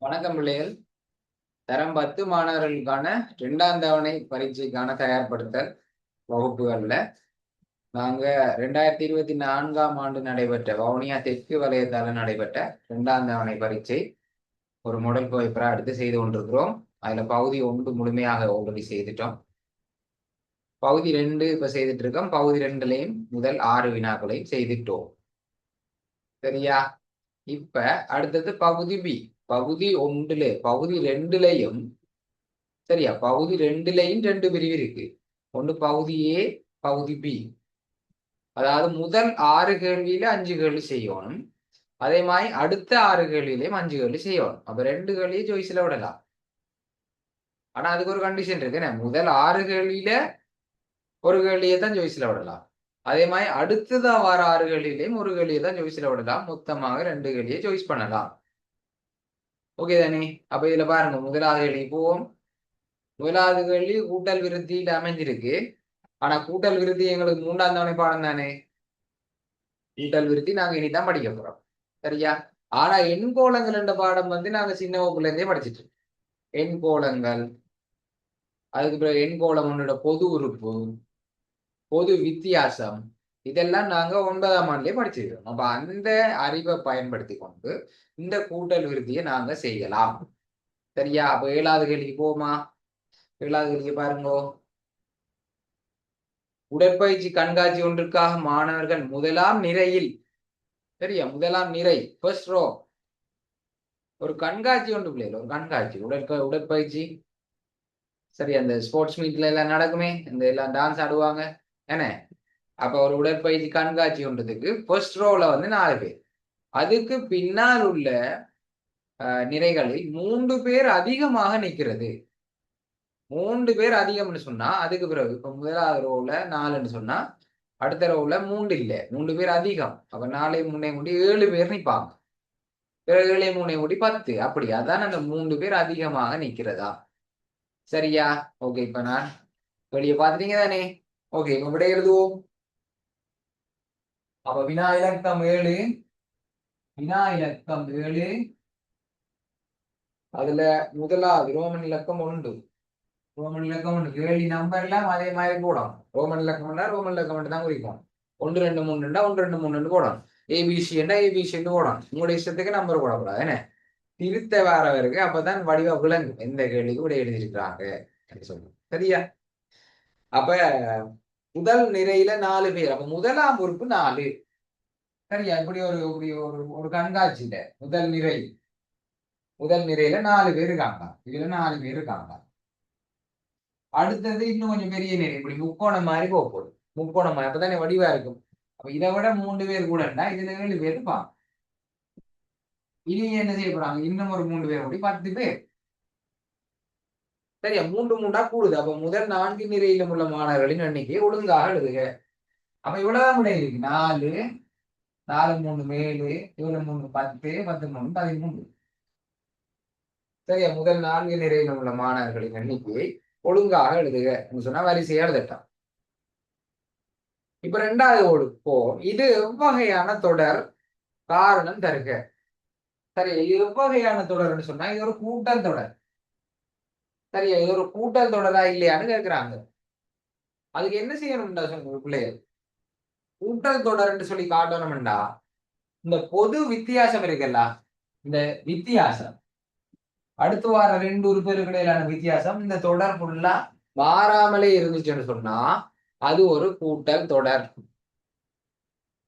வணக்கம் பிள்ளைகள். தரம் 10 மாணவர்களுக்கான 2ஆம் தவணை பரீட்சைக்கான தயார்படுத்தல் வகுப்புகள்ல நாங்க 2024ஆம் ஆண்டு நடைபெற்ற வவுனியா தெற்கு வலயத்தால நடைபெற்ற 2ஆம் தவணை பரீட்சை ஒரு மாடல் பேப்பரா எடுத்து செய்து கொண்டிருக்கிறோம். அதுல பகுதி 1 முழுமையாக ஆல்ரெடி செய்துட்டோம். பகுதி 2 இப்ப செய்துட்டு இருக்கோம். பகுதி 2லயும் முதல் 6 வினாக்களையும் செய்துட்டோம். சரியா? இப்ப அடுத்தது பகுதி பி. பகுதி 1 பகுதி 2லயும் சரியா, பகுதி 2லயும் 2 பிரிவு இருக்கு. ஒன்று பகுதி ஏ, பகுதி பி. அதாவது முதல் 6 கேள்வியில 5 கேள்வி செய்யணும். அதே மாதிரி அடுத்த 6 கேள்வியிலையும் 5 கேள்வி செய்யணும். அப்ப 2 கேள்வியை சாய்ஸ்ல விடலாம். ஆனா அதுக்கு ஒரு கண்டிஷன் இருக்கு. முதல் 6 கேள்வியில ஒரு கேள்வியை தான் சாய்ஸ்ல விடலாம். அதே மாதிரி அடுத்ததா வர 6 கேள்வியிலையும் ஒரு கேள்வியை தான் சாய்ஸ்ல விடலாம். மொத்தமாக 2 கேள்வியை சாய்ஸ் பண்ணலாம். ஓகே தானே? அப்ப இதுல பாருங்க, முதலாவது கேள்வி போவோம். முதலாவது கேள்வி கூட்டல் விருத்தியில அமைஞ்சிருக்கு. ஆனா கூட்டல் விருத்தி எங்களுக்கு 3ஆம் தவணை பாடம் தானே. கூட்டல் விருத்தி நாங்க இனிதான் படிக்க போறோம். சரியா? ஆனா எண்கோளங்கள் என்ற பாடம் நாங்க சின்ன வகுப்புல இருந்தே படிச்சுட்டு இருக்கோம். எண்கோளங்கள், அதுக்கு பிறகு எண்கோளம் ஒன்னோட பொது உறுப்பு, பொது வித்தியாசம், இதெல்லாம் நாங்க 9ஆம் ஆண்டுலயே படிச்சிருக்கோம். அப்ப அந்த அறிவை பயன்படுத்தி கொண்டு இந்த கூட்டல் விருத்தியை நாங்க செய்யலாம். சரியா? அப்ப 7வது கேள்விக்கு போமா. 7வது கேள்வி பாருங்க. உடற்பயிற்சி கண்காட்சி ஒன்றுக்காக மாணவர்கள் முதலாம் நிரையில், சரியா, முதலாம் நிரை ஃபர்ஸ்ட் ரோ, ஒரு கண்காட்சி ஒன்று பிள்ளைகள், ஒரு கண்காட்சி உடற்பயிற்சி. சரி, அந்த ஸ்போர்ட்ஸ் மீட்ல எல்லாம் நடக்குமே, இந்த எல்லாம் டான்ஸ் ஆடுவாங்க என்ன. அப்ப ஒரு உடற்பயிற்சி கண்காட்சி ஒன்றதுக்கு ஃபர்ஸ்ட் ரோல 4 பேர், அதுக்கு பின்னால் உள்ள நிறைகளில் 3 பேர் அதிகமாக நிற்கிறது. 3 பேர் அதிகம்னு சொன்னா அதுக்கு பிறகு இப்ப முதலாவது ரோல 4ன்னு சொன்னா அடுத்த ரோல 3 இல்ல, 3 பேர் அதிகம். அப்ப 4 3 கூட்டி 7 பேர் நிற்பாங்க. பிறகு 7 3 கூட்டி 10. அப்படி அதான் அந்த 3 பேர் அதிகமாக நிற்கிறதா. சரியா? ஓகே, இப்ப நான் வெளியே பாத்துட்டீங்க தானே. ஓகே, இப்ப விடை எழுதுவோம். அப்ப வினா இலக்கம் 7, வினா இலக்கம் 7, அதுல முதலாவது ரோமன் இலக்கம் 1. ரோமன் இலக்கம் 1 கேள்வி நம்பர் எல்லாம் அதே மாதிரி போடும். ரோமன் இலக்கம் ரோமன் இலக்கம் தான் குறிக்கும். 1 2 3 1 2 3 போடும். ஏபிசி ஏபிசி போடும். உங்களுடைய இஷ்டத்துக்கு நம்பர் போடக்கூடாது என்ன. திருத்த வரவருக்கு அப்பதான் வடிவ விளங்கும் எந்த கேள்விக்கு விடை எழுதியிருக்கிறாங்க சொல்லு. சரியா? அப்ப முதல் நிறையில 4 பேர், அப்ப முதலாம் உறுப்பு 4. சரியா? இப்படி ஒரு ஒரு கண்காட்சியில முதல் நிறையில 4 பேர் இருக்காங்க. இதுல 4 பேர் இருக்காங்க. அடுத்தது இன்னும் கொஞ்சம் பெரிய நிறை, இப்படி முக்கோணம் மாதிரி போகுது. முக்கோணம் மாதிரி அப்பதானே வடிவா இருக்கும். அப்ப இதை விட 3 பேர் கூட இதுல 7 பேர் இருப்பாங்க. இனி என்ன செய்ய போறாங்க, இன்னும் ஒரு 3 பேர் கூடி 10 பேர். சரியா? 3 3 கூடுது. அப்ப முதல் 4 நிறையிலும் உள்ள மாணவர்களின் எண்ணிக்கை ஒழுங்காக எழுதுக. அப்ப இவ்வளவுதான் விடை இருக்கு. 4 4 3 7 7 3 10 10 3 13. சரியா? முதல் 4 நிறையிலும் உள்ள மாணவர்களின் எண்ணிக்கையை ஒழுங்காக எழுதுக சொன்னா வரிசையா எழுதட்டான். இப்ப 2வது ஒழுப்போ, இது எவ்வகையான தொடர், காரணம் தருக. சரி, இது எவ்வகையான தொடர்னு சொன்னா இது ஒரு கூட்டல் தொடர். சரியா? இது ஒரு கூட்டல் தொடரா இல்லையான்னு கேட்கிறாங்க. அதுக்கு என்ன செய்யணும்டா சொல்லுங்க பிள்ளைகள். கூட்டல் தொடர்ன்னு சொல்லி காட்டணும்டா இந்த பொது வித்தியாசம் இருக்குல்ல, இந்த வித்தியாசம் அடுத்து வார 2 உறுப்புகளுக்கு இடையிலான வித்தியாசம் இந்த தொடர் ஃபுல்லா மாறாமலே இருந்துச்சுன்னு சொன்னா அது ஒரு கூட்டல் தொடர்.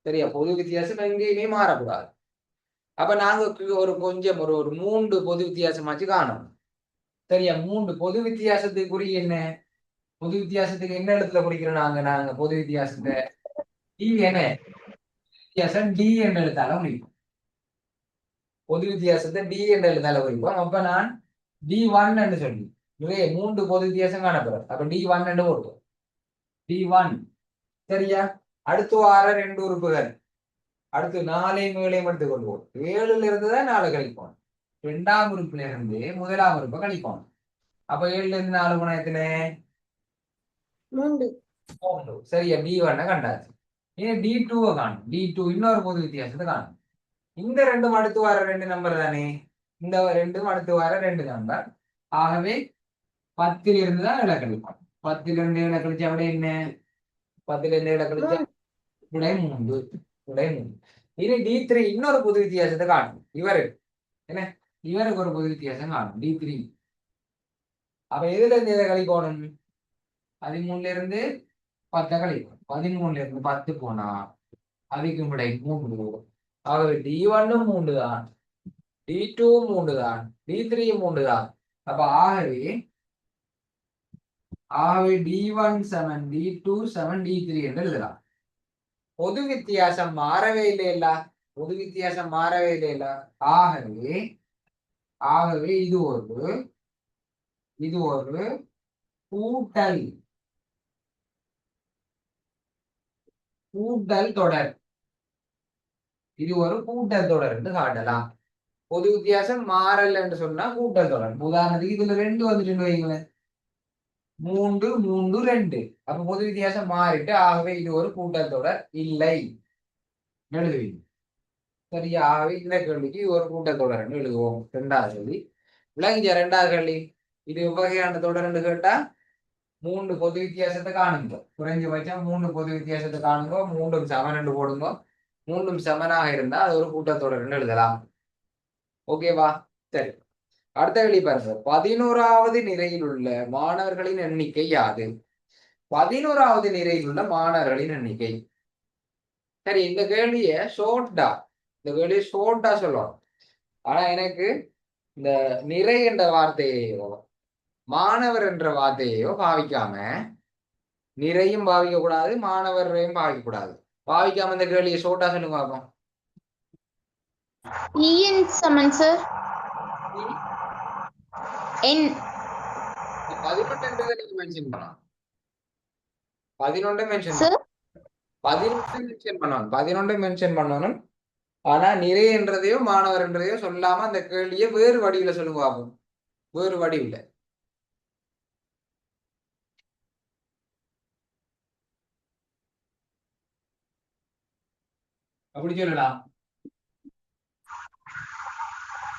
சரியா? பொது வித்தியாசம் எங்கேயுமே மாறக்கூடாது. அப்ப நாங்க ஒரு கொஞ்சம் ஒரு 3 பொது வித்தியாசமாச்சு காணணும். சரியா? 3 பொது வித்தியாசத்துக்கு குறி என்ன? பொது வித்தியாசத்துக்கு என்ன இடத்துல குறிக்கிறோம் நாங்க பொது வித்தியாசத்தை டி என்ன வித்தியாசம் டி என்ற எழுத்தால முடிப்போம். பொது வித்தியாசத்தை டி என்ற எழுத்தால குறிப்போம். அப்ப நான் D1 என்று சொல்லி 3 பொது வித்தியாசம் காணப்படும். அப்ப D1 என்று போடுவோம். D1. சரியா? அடுத்து வார 2 உறுப்புகள், அடுத்து 4 7 எடுத்துக் கொள்வோம். 7ல இருந்து தான் 4 கழிப்போம். 2ஆம் உறுப்புல இருந்து முதலாம் உறுப்பை கழிப்போம். அப்ப 7ல இருந்து 4 போனா எத்தனை? 3. சரியா? D1 கண்டாச்சு. இனி D2 காணும். D2 இன்னொரு பொது வித்தியாசத்தை காணும். இந்த 2 அடுத்து வர 2 நம்பர் தானே. இந்த ரெண்டும் அடுத்து வர ரெண்டு நம்பர். ஆகவே 10ல் இருந்து தான் இலக்கழிப்போம். 10ல் இருந்து இலக்கழிச்சா விட என்ன? 10ல் இருந்து இலக்கழிச்சா விடை 3. விடை 3. இனி D3 இன்னொரு பொது வித்தியாசத்தை காணும். என்ன இவருக்கு ஒரு பொது வித்தியாசம் காணும் D3. அப்ப எதுல இருந்து எதை கழிக்கணும்? 13ல இருந்து 10 கழிக்கணும். 13ல இருந்து 10 போனா அதுக்கும் விடை 3. ஆகவே D1 3 தான், D2 3 தான், D3 3 தான். அப்ப ஆகவே D1 7, D2 7, D3 என்று எழுதலாம். பொது வித்தியாசம் மாறவே இல்லைல்ல. பொது வித்தியாசம் மாறவே இல்லைல்ல. ஆகவே இது ஒரு கூட்டல் தொடர். இது ஒரு கூட்டல் தொடர் என்று காட்டலாம். பொது வித்தியாசம் மாறல் என்று சொன்னா கூட்டல் தொடர். உதாரணத்துக்கு இதுல 2 வந்துட்டு வைங்களேன், 3 3 2. அப்ப பொது வித்தியாசம் மாறிட்டு ஆகவே இது ஒரு கூட்டல் தொடர் இல்லை எழுதுவீங்க. சரியா? ஆகவே இந்த கேள்விக்கு ஒரு கூட்டல் தொடர் என்று எழுதுவோம். 2வது கேள்வி விளங்கிச்சா? 2வது கேள்வி இது வகையான தொடர் என்று கேட்டா 3 பொது வித்தியாசத்தை காணுங்க. குறைஞ்சபட்சம் 3 பொது வித்தியாசத்தை காணுங்க. 3ம் சமன் என்று போடுங்க. 3ம் சமனாக இருந்தா அது ஒரு கூட்டத்தொடர் என்று எழுதலாம். ஓகேவா? சரி, அடுத்த கேள்வி பாருங்க. 11வது நிலையில் உள்ள மாணவர்களின் எண்ணிக்கை யாது? 11வது நிலையில் உள்ள மாணவர்களின் எண்ணிக்கை. சரி, இந்த கேள்வியை ஷோர்ட்டா சொல்லணும். ஆனா எனக்கு இந்த நிறை என்ற வார்த்தையையோ மாணவர் என்ற வார்த்தையையோ பாவிக்காம, நிறையும் பாவிக்க கூடாது, மாணவரையும் பாவிக்க கூடாது. பாவிக்காம இந்த கேள்வியை ஷோர்ட்டா சொல்லுங்க பாப்போம். சமன் சார் n 11 என்றதை நீங்க மென்ஷன் பண்ணலாம். 11 மென்ஷன் பண்ணணும். 11 மென்ஷன் பண்ணணும். ஆனா நிறை என்றதையோ மாணவர் என்றதையோ சொல்லாம அந்த கேள்வியை வேறு வடிவில சொல்லுங்க பாப்போம். வேறு வடிவில. அப்படி சொல்லலாம்.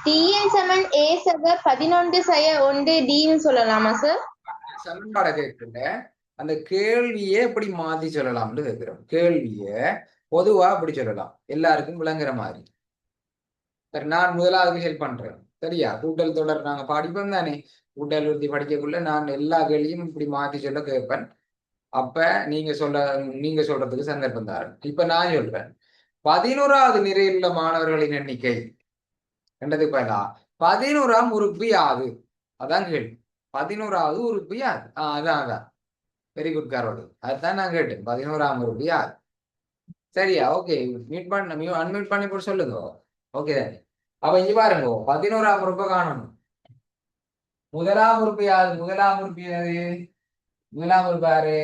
Tn சமன் a சக 11 சய 1 d ன்னு சொல்லலாமா சார்? சமன்பாட கேட்கல, அந்த கேள்வியை எப்படி மாத்தி சொல்லலாம்னு கேட்கிறோம். கேள்விய பொதுவா அப்படி சொல்லலாம், எல்லாருக்கும் விளங்குற மாதிரி. சரி, நான் முதலாவது ஹெல்ப் பண்றேன். சரியா? கூட்டல் தொடர் நாங்க படிப்போம் தானே. கூட்டல் உறுதி படிக்கக்குள்ள நான் எல்லா கேள்வியும் இப்படி மாத்தி சொல்ல கேட்பேன். அப்ப நீங்க சொல்றதுக்கு சந்தர்ப்பம் தாரு. இப்ப நான் சொல்றேன், 11வது நிலையில் உள்ள மாணவர்களின் எண்ணிக்கை என்றது பதிலா 11ஆம் உறுப்பு யாது? அதான் கேள்வி. 11வது உறுப்பு யாது? அதான் வெரி குட் காரோடு. அதுதான் நான் கேட்டேன், 11ஆம் உறுப்பு யாது? சரியா? ஓகே, அன்மியூட் பண்ணி போட்டு சொல்லுங்க. ஓகே தானே? அப்ப இங்க பாருங்க, 11ஆம் உறுப்பை காணணும். முதலாம் உறுப்பு யாது? முதலாம் உறுப்பு யாரு? முதலாம் உறுப்பு யாரு?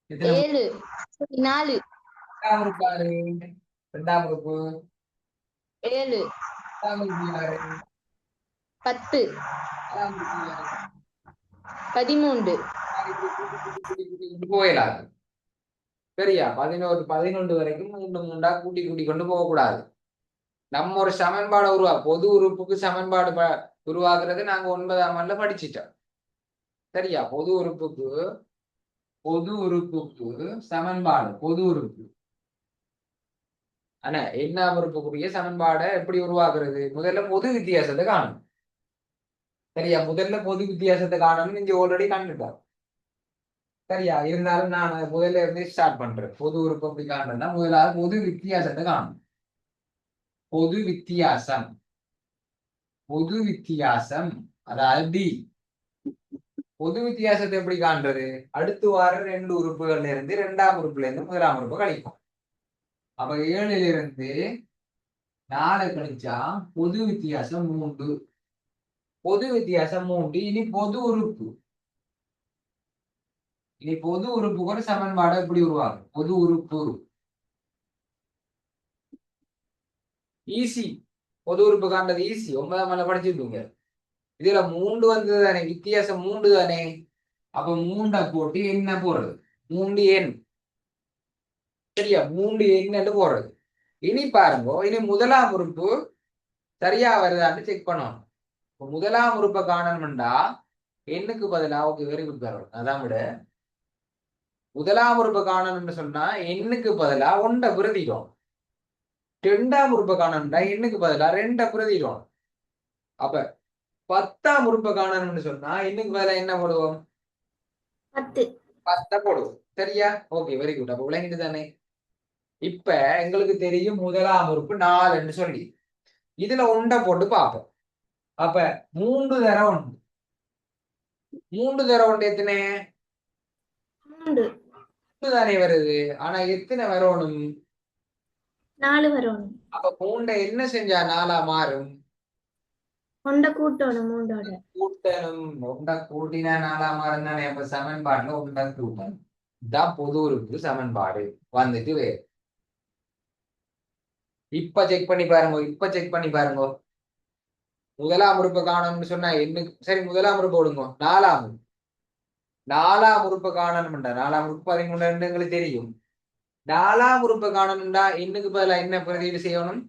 7 4. இரண்டாம் உறுப்பு யாரு? 2ஆம் உறுப்பு 7. 3ஆம் உறுப்பு யாரு? 10. 4ஆம் உறுப்பு யாரு? 13. போயிடாது. சரியா? 11 வரைக்கும் 3 கூட்டி கொண்டு போகக்கூடாது. நம்ம ஒரு சமன்பாடு பொது உறுப்புக்கு சமன்பாடு உருவாக்குறது நாங்க 9ஆம் ஆண்டுல படிச்சிட்டோம். சரியா? பொது உறுப்புக்கு சமன்பாடு, பொது உறுப்பு ஆனா என்ன உறுப்புக்குரிய சமன்பாடை எப்படி உருவாக்குறது? முதல்ல பொது வித்தியாசத்தை காணும். சரியா? முதல்ல பொது வித்தியாசத்தை காணணும்னு இங்க ஆல்ரெடி கண்டுட்டோம். சரியா? இருந்தாலும் நான் முதல்ல இருந்து ஸ்டார்ட் பண்றேன். பொது உறுப்பு எப்படி காணும்னா முதலாவது பொது வித்தியாசத்தை காணும். பொது வித்தியாசம் அதாவது டி. பொது வித்தியாசத்தை எப்படி காண்றது? அடுத்து வார 2 உறுப்புகள்ல இருந்து 2ஆம் உறுப்புல இருந்து 1ஆம் உறுப்பு கழிப்போம். அப்ப 7ல் இருந்து 4 கழிச்சா பொது வித்தியாசம் 3. பொது வித்தியாசம் 3. இனி பொது உறுப்புக்கு ஒரு சமன்பாடு எப்படி உருவாகும்? பொது உறுப்பு ஈஸி. பொது உறுப்பு காண்றது ஈஸி. 9ஆம் ஆண்டுல படிச்சிருப்பீங்க. இதுல 3 வந்தது தானே, வித்தியாசம் 3 தானே. அப்ப 3 போட்டு என்ன போடுறது? 3n. சரியா? 3n போடுறது. இனி பாருங்க, இனி முதலாம் உறுப்பு சரியா வருதான்னு செக் பண்ணணும். இப்ப முதலாம் உறுப்பை காணணும்டா எண்ணுக்கு பதிலா ஓகே வெரி குட் வரும். அதான் விட முதலாம் உறுப்பை காணணும்னு சொன்னா எண்ணுக்கு பதிலா ஒன்றை பிரதிடும். ரெண்டாம் உறுப்பை காணணும்டா எண்ணுக்கு பதிலா ரெண்டை பிரதிடும். அப்ப 10ஆம் உறுப்பை காணணும்னு சொன்னா எண்ணுக்கு பதிலா என்ன போடுவோம்? 10 போடுவோம். சரியா? Okay very good. அப்ப விளங்கிட்டு தானே? இப்ப எங்களுக்கு தெரியும் முதலாம் உறுப்பு 4ன்னு சொல்லி இதுல ஒன்றை போட்டு பார்ப்போம். அப்ப 3 தர 1 3 தர 1 எத்தனை? 3 தானே வருது. ஆனா எத்தனை வரணும்? 4 வரணும். அப்ப 3 என்ன செஞ்சா 4ஆ மாறும்? ஒண்ட கூட்டணும் 3ஓட. கூட்டணும். 1 கூட்டினா 4ஆ மாறும் தானே. அப்ப சமன்பாடுல 1 கூட்டணும். இதான் பொது உறுப்பு சமன்பாடு வந்துட்டு வேறு. இப்ப செக் பண்ணி பாருங்க. முதலாம் உறுப்பை காணணும்னு சொன்னா எண்ணுக்கு சரி முதலாம் உறுப்பு போடுங்க. 4ஆம் உறுப்பை காணணும்டா 4ஆம் உறுப்பு 13 எங்களுக்கு தெரியும். 4ஆம் உறுப்பை காணணும்டா எண்ணுக்கு பதிலா என்ன பிரதியீடு செய்யணும்?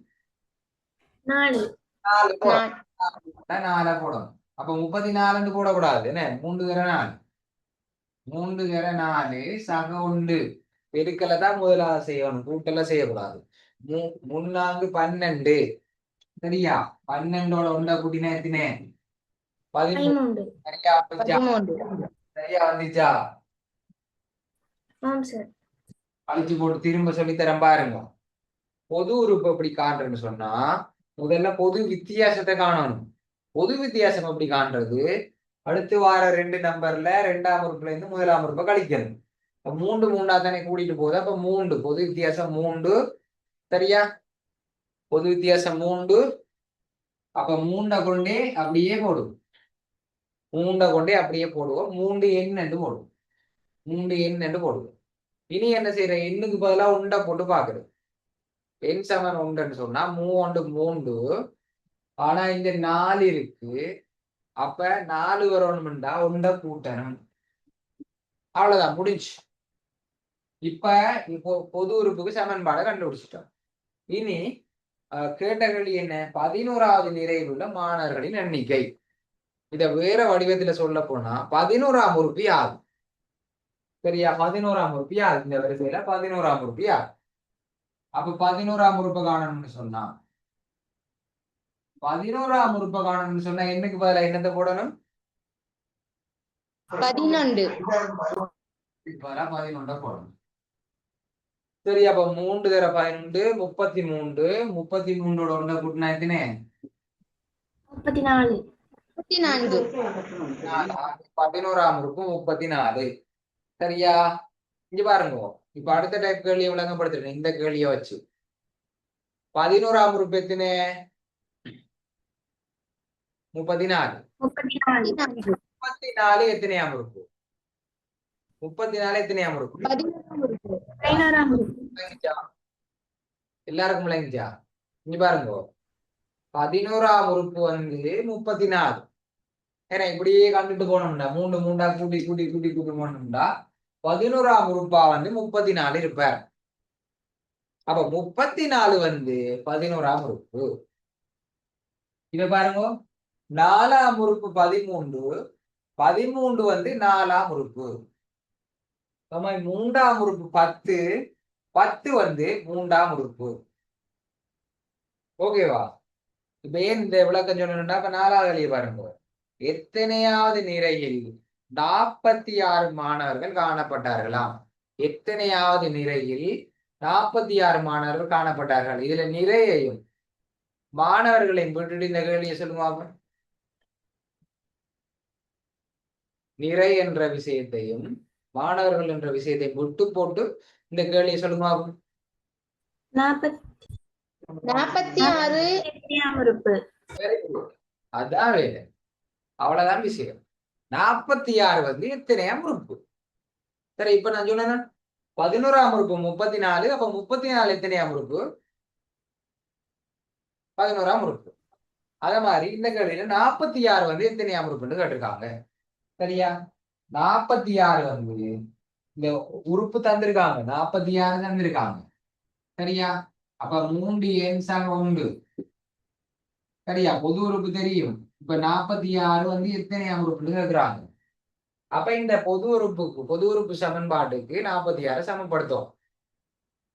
4 போடணும். 4 போடணும். அப்ப 34 போடக்கூடாது. என்ன 3 தர 4 3 தர 4 சக 1 பெருக்கலை தான் முதலாவது செய்யணும். கூட்டல செய்யக்கூடாது. 3 12 சரியா? 12ஓட 1 கூட்டினா எத்தனை? 13. சரியா வந்துச்சா? அழிச்சு போட்டு திரும்ப சொல்லி தரேன் பாருங்க. பொது உறுப்பு எப்படி காண்றதுன்னு சொன்னா முதல்ல பொது வித்தியாசத்தை காணணும். பொது வித்தியாசம் எப்படி காண்றது? அடுத்து வார 2 நம்பர்ல 2ஆம் உறுப்புல இருந்து முதலாம் உறுப்பை கழிக்கணும். 3 3ஆ தானே கூட்டிட்டு போகுது. அப்ப 3 பொது வித்தியாசம் 3 சரியா? பொது வித்தியாசம் 3. அப்ப 3 கொண்டே அப்படியே போடுவோம். 3 எண் போடுவோம். 3 எண் போடுவோம். இனி என்ன செய்யற? எண்ணுக்கு பதிலா உண்டை போட்டு பாக்குறது. எண் சமன் உண்டுன்னு சொன்னா 3 3. ஆனா இங்க 4 இருக்கு. அப்ப 4 வரணும்டா உண்டை கூட்டணும். அவ்வளவுதான் முடிஞ்சு. இப்போ பொது உறுப்புக்கு சமன்பாடை கண்டுபிடிச்சிட்டோம். இனி கேட்ட கேள்வி என்ன? 11வது நிலையில் உள்ள மாணவர்களின் எண்ணிக்கை. இத வேற வடிவத்துல சொல்ல போனா 11ஆம் உறுப்பு யாரு? சரியா? 11ஆம் உறுப்பு யாரு? இந்த வரிசையில 11ஆம் உறுப்பு யாரு? அப்ப 11ஆம் உறுப்பை காணணும்னு சொன்னா 11ஆம் உறுப்பை காணணும்னு சொன்னா என்னக்கு பதிலா என்னத்தை போடணும்? 11 11 போடணும். சரி அப்ப 3 தர 11 33. 33ஓட 1 கூட்டினா எத்தனை? 34. 11ஆம் உறுப்பு 34. சரியா? இங்க பாருங்க. இப்ப அடுத்த டைப் கேள்வியை விளங்கப்படுத்துறேன். இந்த கேள்வியை வச்சு 11ஆம் உறுப்பு எத்தனை? 34. 34 எத்தனையாம் உறுப்பு? 34 எத்தனையாம் உறுப்பு? 16ஆம் உறுப்பு. எல்லாருக்கும் விளங்கிச்சா? இங்க பாருங்க 11ஆம் உறுப்பு வந்து 34. ஏன்னா இப்படியே கண்டுட்டு போனோம்டா 3 3ஆ கூட்டி போனோம்டா 11ஆம் உறுப்பா வந்து 34 இருப்பார். அப்ப 34 வந்து 11ஆம் உறுப்பு. இத பாருங்க 4ஆம் உறுப்பு 13. 13 வந்து 4ஆம் உறுப்பு. 3ஆம் உறுப்பு 10. 10 வந்து 3ஆம் உறுப்பு. ஓகேவா? இப்ப ஏன் இந்த விளக்கம் சொல்லணும்னா இப்ப 4வது வழியை பாருங்க. எத்தனையாவது நிறையில் 46 மாணவர்கள் காணப்பட்டார்களாம். எத்தனையாவது நிறையில் 46 மாணவர்கள் காணப்பட்டார்கள். இதுல நிறையையும் மாணவர்களையும் விட்டுட்டு இந்த கேள்வியை சொல்லுவாங்க. நிறை என்ற விஷயத்தையும் மாணவர்கள் என்ற விஷயத்தை விட்டு போட்டு இந்த கேள்வியை சொல்லுவாங்க. 46 அதான் வேலை. அவ்வளவுதான் விஷயம். 46 வந்து எத்தனையாம் உறுப்பு? சரி இப்ப நான் சொன்னேன் 11ஆம் உறுப்பு 34. அப்ப 34 எத்தனையாம் உறுப்பு? 11ஆம் உறுப்பு. அதே மாதிரி இந்த கேள்வியில 46 வந்து எத்தனையாம் உறுப்புன்னு கேட்டிருக்காங்க. சரியா? 46 வந்து இந்த உறுப்பு தந்திருக்காங்க. 46 தந்திருக்காங்க. சரியா? அப்ப 3 எண் சக 1 சரியா? பொது உறுப்பு தெரியும். இப்ப 46 வந்து எத்தனையாம் உறுப்புன்னு கேக்குறாங்க. அப்ப இந்த பொது உறுப்பு சமன்பாட்டுக்கு 46 சமப்படுத்தும்.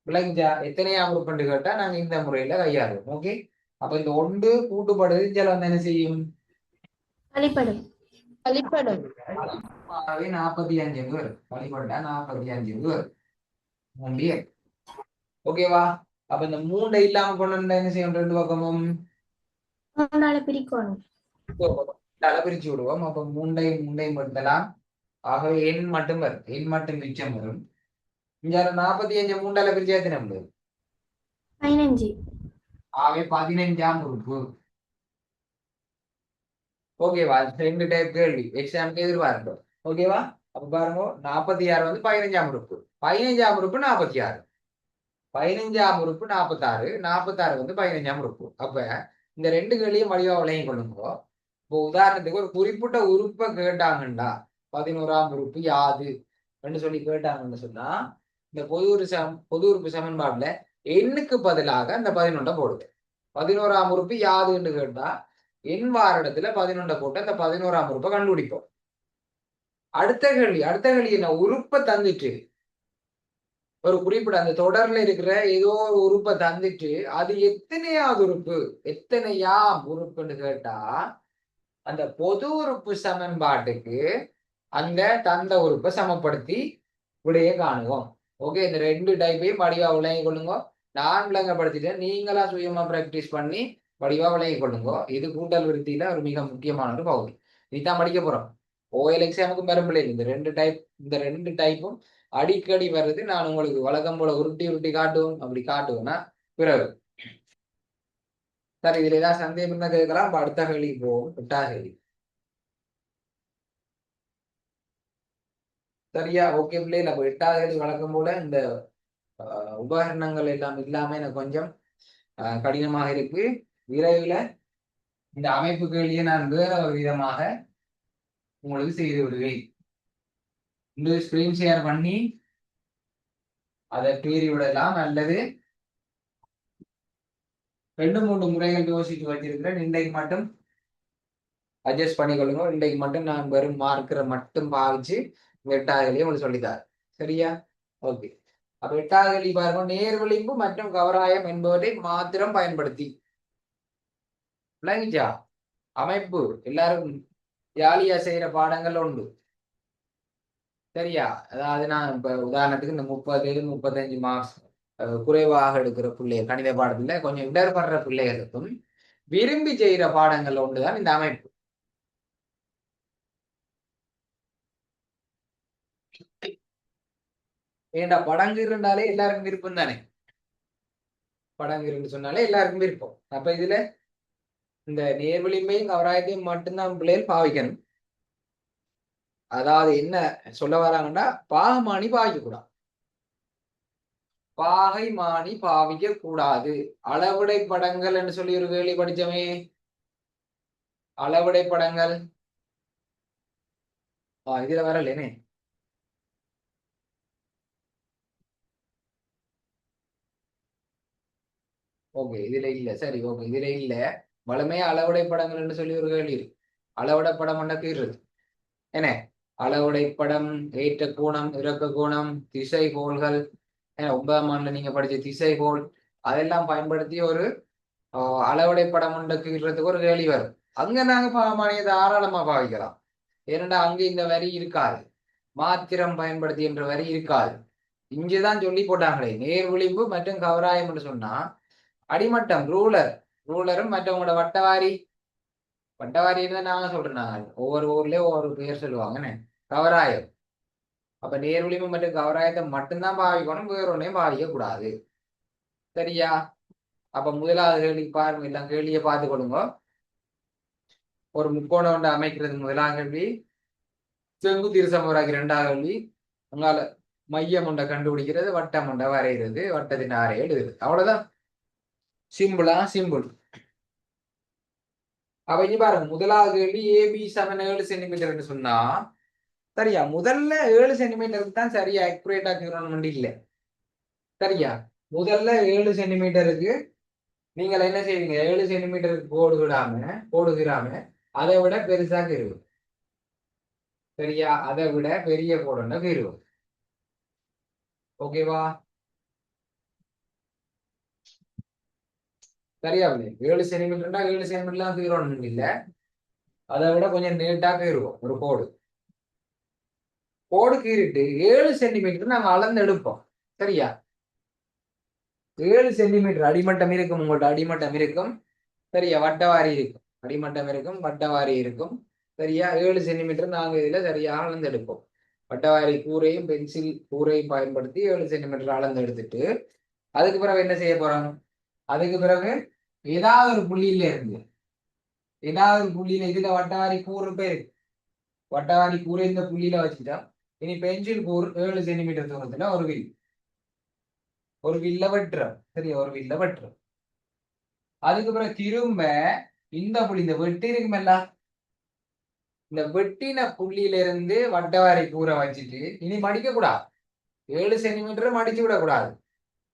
விளங்கிச்சா? எத்தனையாம் உறுப்புன்னு கேட்டா நாங்க இந்த முறையில கையாளுவோம். ஓகே. அப்ப இந்த ஒன்று கூட்டுப்படுது இதில் வந்து என்ன செய்யும்? கழிப்படும். கழிப்படும். ஆகவே 45 வரும். வழிபட்டா 45 வரும். மூன்று. ஓகேவா? அப்ப இந்த மூண்டை இல்லாம கொண்டு வந்தா என்ன செய்யும்? ரெண்டு பக்கமும் மூணால பிரிக்கணும். தலை பிரிச்சு விடுவோம். அப்ப மூண்டையும் படுத்தலாம். ஆகவே எண் மட்டும் வரும். எண் மட்டும் மிச்சம் வரும். இங்க 45 மூண்டால பிரிச்சா எத்தனை வரும்? 15. ஆகவே 15ஆம் உறுப்பு. ஓகேவா? ரெண்டு டைப் கேள்வி எக்ஸாமுக்கு எதிர்பார்க்கிறோம். ஓகேவா? அப்ப பாருங்க 46 வந்து 15ஆம் உறுப்பு. 15ஆம் உறுப்பு 46. 15ஆம் உறுப்பு 46. 46 வந்து 15ஆம் உறுப்பு. அப்ப இந்த ரெண்டு கேள்வியும் வடிவா விளங்கி கொள்ளுங்க. இப்போ உதாரணத்துக்கு ஒரு குறிப்பிட்ட உறுப்பை கேட்டாங்கண்டா 11ஆம் உறுப்பு யாது சொல்லி கேட்டாங்கன்னு சொன்னா இந்த பொது உறுப்பு சமன்பாடுல எண்ணுக்கு பதிலாக அந்த 11 போடுது. 11ஆம் உறுப்பு யாதுன்னு கேட்டா எண் வார இடத்துல 11 போட்டு அந்த 11ஆம் உறுப்பை கண்டுபிடிப்போம். அடுத்த கேள்வி என்ன? உறுப்பை தந்துட்டு ஒரு குறிப்பிட்ட அந்த தொடர்ல இருக்கிற ஏதோ ஒரு உறுப்பை தந்துட்டு அது எத்தனையாம் உறுப்புன்னு கேட்டா அந்த பொது உறுப்பு சமன்பாட்டுக்கு அந்த தந்த உறுப்பை சமப்படுத்தி விடைய காணுவோம். ஓகே. இந்த ரெண்டு டைப்பையும் வடிவா விளங்கி கொள்ளுங்க. நான் விளங்கப்படுத்திட்டேன். நீங்களா சுயமா பிராக்டிஸ் பண்ணி வடிவா விளங்கி கொள்ளுங்க. இது கூட்டல் விருத்தியில ஒரு மிக முக்கியமான ஒரு பகுதி. இதுதான் படிக்க போறோம். ஓஎல் எக்ஸாமுக்கும் பெரும்பிள்ளை இந்த ரெண்டு டைப்பும் அடிக்கடி வருது. நான் உங்களுக்கு வழக்கம் போல உருட்டி காட்டுவோம். அப்படி காட்டுவேன்னா பிறகு சார் இதுல ஏதாவது சந்தேகம் இருந்தா கேட்கலாம். அடுத்த கேள்விக்கு போவோம். 8ஆம் கேள்வி. சரியா? ஓகே பிள்ளைகள். அப்ப 8ஆம் கேள்வி வழக்கம் போல இந்த உபகரணங்கள் எல்லாம் இல்லாம எனக்கு கொஞ்சம் கடினமாக இருக்கு. விரைவில் இந்த அமைப்பு கேள்வியை நான் வேற ஒரு விதமாக உங்களுக்கு செய்து விடுவேன். இந்த ஸ்கிரீன் ஷேர் பண்ணி அதை பீறி விடலாம், அல்லது 2-3 முறைகள் யோசித்து வச்சிருக்கிறேன். இன்றைக்கு மட்டும் அட்ஜஸ்ட் பண்ணிக்கொள்ளுங்க. இன்றைக்கு மட்டும் நான் வெறும் மார்க்கரை மட்டும் பாவிச்சு 8ஆம் கேள்வியை உங்களுக்கு சொல்லித்தார். சரியா? ஓகே. அப்ப 8ஆம் கேள்வி பாருங்க. நேர்விளிம்பு மற்றும் கவராயம் என்பவற்றை மாத்திரம் பயன்படுத்தி விளங்கிச்சா? அமைப்பு எல்லாரும் ஜாலியா செய்யற பாடங்கள் உண்டு. சரியா? அதாவது நான் இப்ப உதாரணத்துக்கு இந்த 30-35 மார்க்ஸ் குறைவாக எடுக்கிற பிள்ளைகள் கணித பாடத்துல கொஞ்சம் இடர்படுற பிள்ளைகளுக்கும் விரும்பி செய்யற பாடங்கள் ஒன்றுதான் இந்த அமைப்பு. ஏண்டா படங்குறாலே எல்லாருக்கும் விருப்பம் தானே. படங்குன்னு சொன்னாலே எல்லாருக்கும் விருப்பம். அப்ப இதுல இந்த நேர்விளிம்பையும் கவராயத்தையும் மட்டும்தான் பிள்ளைகள் பாவிக்கணும். அதாவது என்ன சொல்ல வராங்கன்னா பாகமானி பாவிக்க கூடாது. பாகை மானி பாவிக்க கூடாது. அளவுடை படங்கள் என்று சொல்லி ஒரு கேள்வி படிச்சோமே. அளவுடை படங்கள் இதுல வரலேனே. ஓகே இதுல இல்ல. சரி ஓகே இதுல இல்ல. வளமையா அளவுடை படங்கள் என்று சொல்லி ஒரு கேள்வி இருக்கு. அளவுடை படம் என்ன கீறுது என்ன? அளவுடை படம், ஏற்ற கோணம், இறக்க கோணம், திசை கோள்கள், 9ஆம் ஆண்டுல நீங்க படிச்ச திசை கோள் அதெல்லாம் பயன்படுத்தி ஒரு அளவுடை படம் ஒன்றை கீறுறதுக்கு ஒரு கேள்வி வரும். அங்க நாங்க பாகமானியை தாராளமா பாவிக்கலாம். ஏனென்றா அங்க இந்த வரி இருக்காது. மாத்திரம் பயன்படுத்தி என்ற வரி இருக்காது. இங்கேதான் சொல்லி போட்டாங்களே நேர் விளிம்பு மற்றும் கவராயம் என்று சொன்னா அடிமட்டம் ரூலரும் மற்றவங்களோட வட்டவாரி தான் நாங்க சொல்றேன். நாங்கள் ஒவ்வொரு ஊர்லயும் ஒவ்வொரு பேர் சொல்லுவாங்கன்னு. கவராயம். அப்ப நேர் விளிம்பு மற்றும் கவராயத்தை மட்டும்தான் பாவிக்கணும், வேற ஒன்றையும் பாவிக்க கூடாது. சரியா? அப்ப முதலாவது கேள்வி பாருங்க. எல்லாம் கேள்வியை பார்த்து கொடுங்க. ஒரு முக்கோணம் ஒன்று அமைக்கிறது முதலாம் கேள்வி. செங்குத்திரு சமராகி 2ஆம் கேள்வி. உங்களால மையம் ஒன்றை கண்டுபிடிக்கிறது, வட்டம் ஒன்றை வரைகிறது, வட்டத்தின் ஆரை எழுதுறது. அவ்வளவுதான். சிம்பிள். அப்ப இங்க பாருங்க முதலாவது கேள்வி ஏபி 7 சென்டிமீட்டர் சொன்னா சரியா? முதல்ல 7 சென்டிமீட்டருக்கு தான் சரியா அக்யூரேட்டா கீறணும் இல்ல. சரியா? முதல்ல 7 சென்டிமீட்டருக்கு நீங்கள் என்ன செய்வீங்க? 7 சென்டிமீட்டர் போடுகிறாம அதை விட பெருசா கீறுவோம். சரியா? அதை விட பெரிய கோடுன்னா கீறுவோம். ஓகேவா? சரியா? 7 சென்டிமீட்டர்னா 7 சென்டிமீட்டர்லாம் கீறணும் இல்ல, அதை விட கொஞ்சம் நீட்டா கீறுவோம் ஒரு கோடு. கோடு கீறிட்டு 7 சென்டிமீட்டர் நாங்க அளந்து எடுப்போம். சரியா? 7 சென்டிமீட்டர் அடிமட்டம் இருக்கும், உங்கள்ட்ட அடிமட்டம் இருக்கும். சரியா? வட்டவாரி இருக்கும், அடிமட்டம் இருக்கும், வட்டவாரி இருக்கும். சரியா? 7 சென்டிமீட்டர் நாங்க இதுல சரியா அளந்து எடுப்போம். வட்டவாரி கூரையும் பென்சில் கூரையும் பயன்படுத்தி 7 சென்டிமீட்டர் அளந்து எடுத்துட்டு அதுக்கு பிறகு என்ன செய்ய போறோம்? அதுக்கு பிறகு ஏதாவது ஒரு புள்ளியில இருந்து இதுல வட்டவாரி கூறு பேர் வட்டவாரி கூரை இந்த புள்ளியில வச்சுட்டா இனி பென்சில் கூறு 7 சென்டிமீட்டர் தூரத்துல ஒரு வில்ல வெட்டுறோம். சரியா? ஒரு வில்ல வெட்டுறோம். அதுக்கு பிறகு திரும்ப இந்த புள்ளி, இந்த வெட்டி இருக்குமல்ல, இந்த வெட்டின புள்ளியில இருந்து வட்டவாரி கூரை வச்சுட்டு இனி மடிக்க கூடாது. 7 சென்டிமீட்டர் மடிச்சு விடக்கூடாது.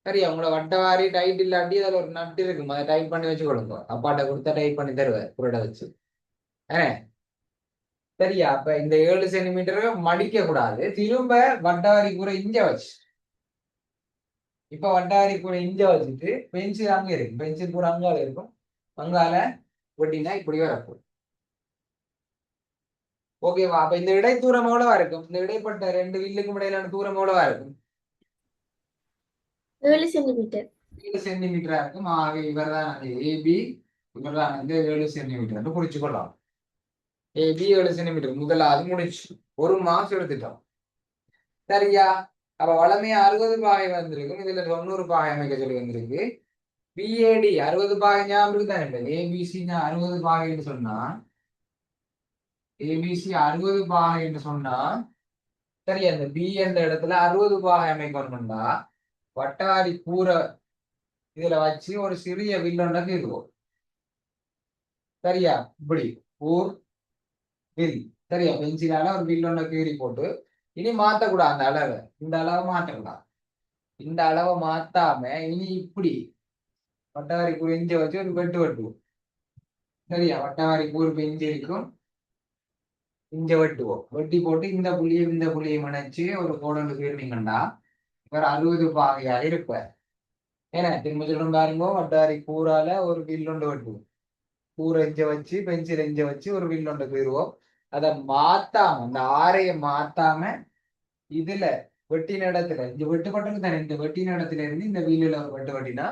சரியா? உங்களோட வட்டவாரி டைட் இல்லாட்டி அதுல ஒரு நட்டு இருக்கும், அதை டைட் பண்ணி வச்சு கொடுங்க. அப்பாட்ட கொடுத்தா டைட் பண்ணி தருவார் குருடை வச்சு. ஏன்னா சரியா? அப்ப இந்த 7 சென்டிமீட்டர் மடிக்க கூடாது. திரும்ப வட்டவாரி கூரை இஞ்ச வச்சு, இப்ப வட்டவாரி கூரை இஞ்ச வச்சுட்டு பென்சில் அங்க இருக்கும், பென்சில் கூட அங்கால இருக்கும், அங்கால வெட்டினா இப்படி வரப்போம். ஓகேவா? அப்ப இந்த இடை தூரம் எவ்வளவா இருக்கும்? இந்த இடைப்பட்ட 2 வில்லுக்கும் இடையிலான தூரம் எவ்வளவா இருக்கும்? 7 சென்டிமீட்டர். 7 சென்டிமீட்டரா இருக்கும். ஆக இவர் தான் ஏபி, இவர் தான் 7 சென்டிமீட்டர் குறிச்சு கொள்ளலாம். ஏபி 7 சென்டிமீட்டர் முதலாவது முடிச்சு ஒரு மாசம் எடுத்துட்டோம். சரியா? அப்ப வளமையா 60 பாகை வந்திருக்கும், இதுல 90 பாகை அமைக்க சொல்லி வந்திருக்கு. பிஏடி 60 பாகை ஞாபகம் இருக்குதான் இல்லை? ஏபிசி 60 பாகை என்று சொன்னா, ஏபிசி 60 பாகை என்று சொன்னா, சரி, அந்த பி என்ற இடத்துல 60 பாகை அமைக்கணும்னா வட்டாரி கூரை இதுல வச்சு ஒரு சிறிய வில்லொன்ன கீறுவோம். சரியா? இப்படி ஊர் வில். சரியா? பென்சிலால ஒரு வில்லொன்ன கீறி போட்டு இனி மாத்தக்கூடாது அந்த அளவை. இந்த அளவை மாற்றக்கூடாது. இந்த அளவை மாத்தாம இனி இப்படி வட்டவாரி கூறு இஞ்ச வச்சு ஒரு வெட்டு வெட்டுவோம். சரியா? வட்டவாரி கூறு இஞ்சி இருக்கும், இஞ்ச வெட்டுவோம். வெட்டி போட்டு இந்த புள்ளியை இணைச்சு ஒரு கோடொன்று கீறினீங்கன்னா இவர் 60 பாகையாக இருப்பார். ஏன்னா திரும்ப சொல்லும் பாருங்க, வட்டாரி கூறால ஒரு வில்லொண்டு வெட்டுவோம். கூரை இஞ்ச வச்சு பென்சில் இஞ்ச வச்சு ஒரு வில்லொண்டு கீறுவோம். அதை மாத்தாம, அந்த ஆரையை மாத்தாம இதுல வெட்டின இடத்துல இந்த வெட்டுப்பட்டது தானே, இந்த வெட்டின இடத்துல இருந்து இந்த வீலுல ஒரு வெட்டு வெட்டினா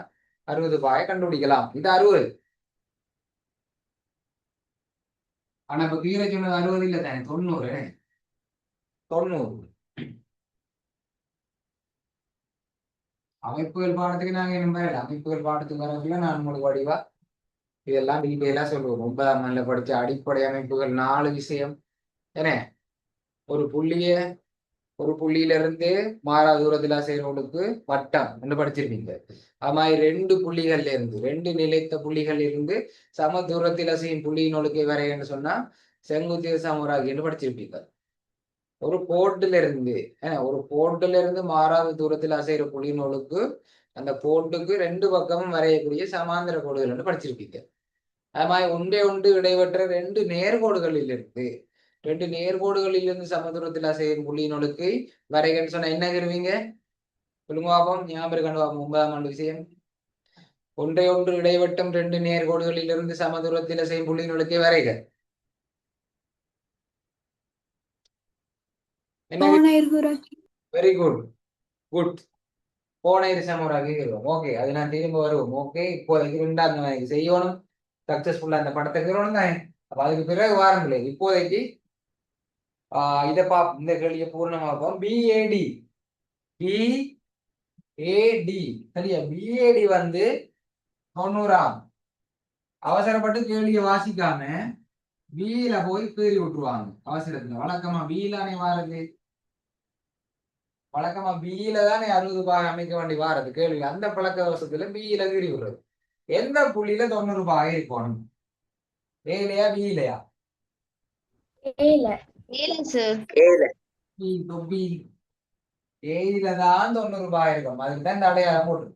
60 பாகை கண்டுபிடிக்கலாம். இது 60. ஆனா இப்ப கீரை சொன்னது 60 இல்ல தானே, 90. 90 அமைப்புகள் பாடத்துக்கு நாங்க என்ன அமைப்புகள் பாடத்துக்கு வரக்குள்ள நான் உங்களுக்கு வடிவா இதெல்லாம் டீட்டெயிலா சொல்லுவோம். 9ஆம் நாள்ல படிச்ச அடிப்படை அமைப்புகள் 4 விஷயம். என்ன, ஒரு புள்ளிய ஒரு புள்ளியில இருந்து மாறா தூரத்துல செய்யறவங்களுக்கு வட்டம் என்று படிச்சிருப்பீங்க. அது மாதிரி 2 புள்ளிகள்ல இருந்து 2 நிலைத்த புள்ளிகள் இருந்து சம தூரத்தில் செய்யும் புள்ளியினொழுக்கை வரைன்னு சொன்னா செங்குத்திய சமராகி என்று படிச்சிருப்பீங்க. ஒரு கோட்டுல இருந்து மாறாத தூரத்தில் அசைகிற புள்ளியினொழுக்கு அந்த கோட்டுக்கு 2 பக்கமும் வரையக்கூடிய சமாந்திர கோடுகள் என்று படிச்சிருப்பீங்க. அது மாதிரி ஒன்று இடைவெற்ற 2 நேர்கோடுகளில் இருந்து 2 நேர்கோடுகளில் இருந்து சமதூரத்தில் அசையும் புள்ளியினொழுக்கை வரைகன்னு சொன்னா என்ன கருவீங்க? சொல்லுங்க பாப்போம், ஞாபகம் கண்டு பார்ப்போம். 9ஆம் ஆண்டு விஷயம். ஒன்று இடைவட்டம் 2 நேர்கோடுகளில் இருந்து சமதூரத்தில் அசையும் புள்ளியினொழுக்கை வரைக. என்ன? Very good, good. கோணயிறு சமராகி ஓகே, அது நான் திரும்ப வருவோம். ஓகே, இப்போ இது 2ஆம் செய்யணும் சக்சஸ்ஃபுல்லா அந்த படத்தை கீறணும் தான். அப்ப அதுக்கு பிறகு வாரங்களே இப்போதைக்கு இதை இந்த கேள்வியை பூர்ணமா பார்ப்போம். பிஏடி பிஏடி சரியா? பிஏடி வந்து 90ஆம். அவசரப்பட்டு கேள்வியை வாசிக்காம பியில போய் கீறி விட்டுருவாங்க அவசரத்துல. வழக்கமா பியிலானே வாரது, வழக்கமா பியில தானே 60 பாகை அமைக்க வேண்டி வாரது கேள்வி. அந்த பழக்க வசத்துல பியில கீறி விடுறது. எந்த புள்ளியில 90 பாகை இருக்கணும்? ஏலையா பியிலையா? ஏயில தான் 90 பாகை இருக்கும். அதுக்கு தான் இந்த அடையாளம் போட்டு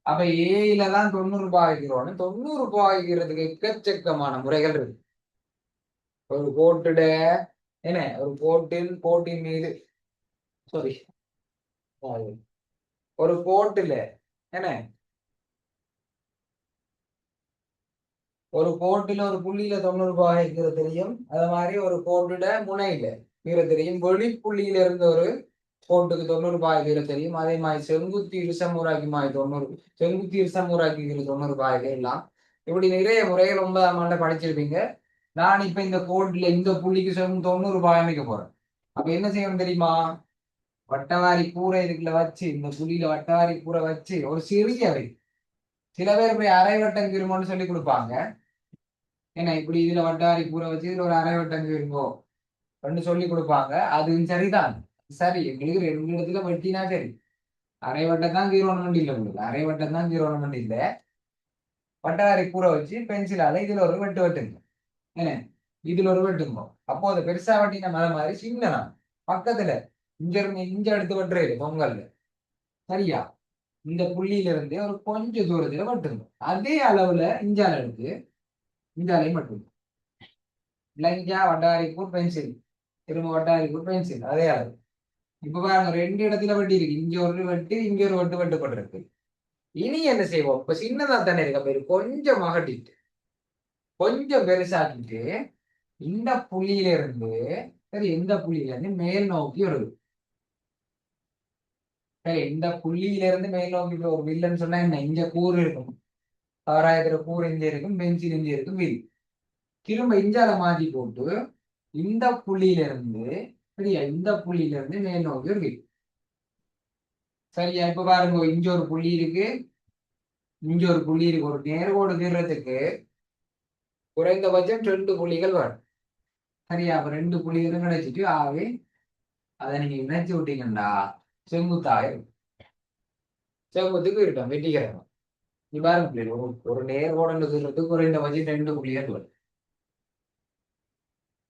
அப்ப ஏல தான் 90 பாவிக்கிறோம். 90 பாவிக்கிறதுக்கு எக்கச்சக்கமான முறைகள் இருக்கு. ஒரு கோட்டுட என்ன ஒரு கோட்டின் மீது சாரி ஒரு கோட்டுல என்ன ஒரு கோட்டுல ஒரு புள்ளியில 90 பாவிக்கிறது தெரியும். அது மாதிரி ஒரு கோட்டுட முனையில தெரியும். வெளிப்புள்ளியில இருந்து ஒரு கோட்டுக்கு 90 பாய்கிற தெரியும். அதே மாதிரி செங்குத்தி இருசமுறாக்கி மாதிரி 90 செங்குத்தி இருசமுறாக்கி 90 பாய்கள் எல்லாம் இப்படி நிறைய முறைகள் 9ஆம் ஆண்டுல படிச்சிருப்பீங்க. நான் இப்ப இந்த கோட்ல இந்த புள்ளிக்கு 90 பாய் அமைக்க போறேன். அப்ப என்ன செய்யணும் தெரியுமா? வட்டவாரி கூரை இதுக்குள்ள வச்சு இந்த புள்ளியில வட்டவாரி கூரை வச்சு ஒரு சிறிய வை. சில பேர் போய் அரை வட்டம் கீருமோன்னு சொல்லி கொடுப்பாங்க. ஏன்னா இப்படி இதுல வட்டவாரி கூரை வச்சு இதுல ஒரு அரை வட்டம் கீருங்கோ அப்படின்னு சொல்லி கொடுப்பாங்க. அதுவும் சரிதான். சரி, எங்களுக்கு ரெண்டு இடத்துல வெட்டினா சரி. அரை வட்டம் தான் கீரோணம் இல்லை. உங்களுக்கு அரை வட்டம் தான் கீரோணம் இல்லை. வட்டவாரி கூரை வச்சு பென்சிலால இதுல ஒரு வெட்டு வெட்டுங்க. என்ன இதுல ஒரு வெட்டுங்க. அப்போ அதை பெருசா வெட்டின மலை மாதிரி சின்னனா பக்கத்துல இங்க இருந்து இங்க எடுத்து வெட்டுறது பொங்கல்ல. சரியா? இந்த புள்ளியில இருந்து ஒரு கொஞ்சம் தூரத்துல வெட்டுங்க. அதே அளவுல இஞ்சால எடுத்து இஞ்சாலையும் வெட்டுங்க. இலங்கா வட்டாரிக்கூர் பென்சில் திரும்ப வட்டாரிக்கூர் பென்சில் அதே அளவு. இப்ப பாருங்க ரெண்டு இடத்துல வெட்டி இருக்கு. இங்க ஒரு வெட்டு இங்க ஒரு வெட்டு வெட்டுப்பட்டிருக்கு. இனி என்ன செய்வோம்? இப்ப சின்னதா தானே இருக்க பேரு கொஞ்சம் மகட்டிட்டு கொஞ்சம் பெருசாக்கிட்டு இந்த புள்ளியில இருந்து சரி இந்த புள்ளியில இருந்து மேல் நோக்கி வருது. சரி இந்த புள்ளியில இருந்து மேல் நோக்கி ஒரு வில்லன்னு சொன்னா என்ன? இங்க கூறு இருக்கும். ஆராயத்துல கூறு இங்க இருக்கும். பென்சில் இங்க இருக்கும். வில் திரும்ப இஞ்சால மாற்றி போட்டு இந்த புள்ளியில இருந்து சரியா இந்த புள்ளியில இருந்து மேல் நோக்கி ஒரு வில். சரியா? இப்ப பாருங்க இங்க ஒரு புள்ளி இருக்கு. இங்க ஒரு புள்ளி இருக்கு. ஒரு நேர்கோடு கீறதுக்கு குறைந்தபட்சம் 2 புள்ளிகள் வரும். சரியா? அப்ப 2 புள்ளிகளும் கிடைச்சிட்டு ஆகவே அதை நீங்க இணைச்சு விட்டீங்கன்னா செங்குத்தாயிரும். செங்குத்துக்கு இருக்கட்டும் வெட்டிக்கிறோம். நீ பாருங்க ஒரு நேர்கோடு கீறதுக்கு குறைந்தபட்சம் 2 புள்ளிகள் வரும்.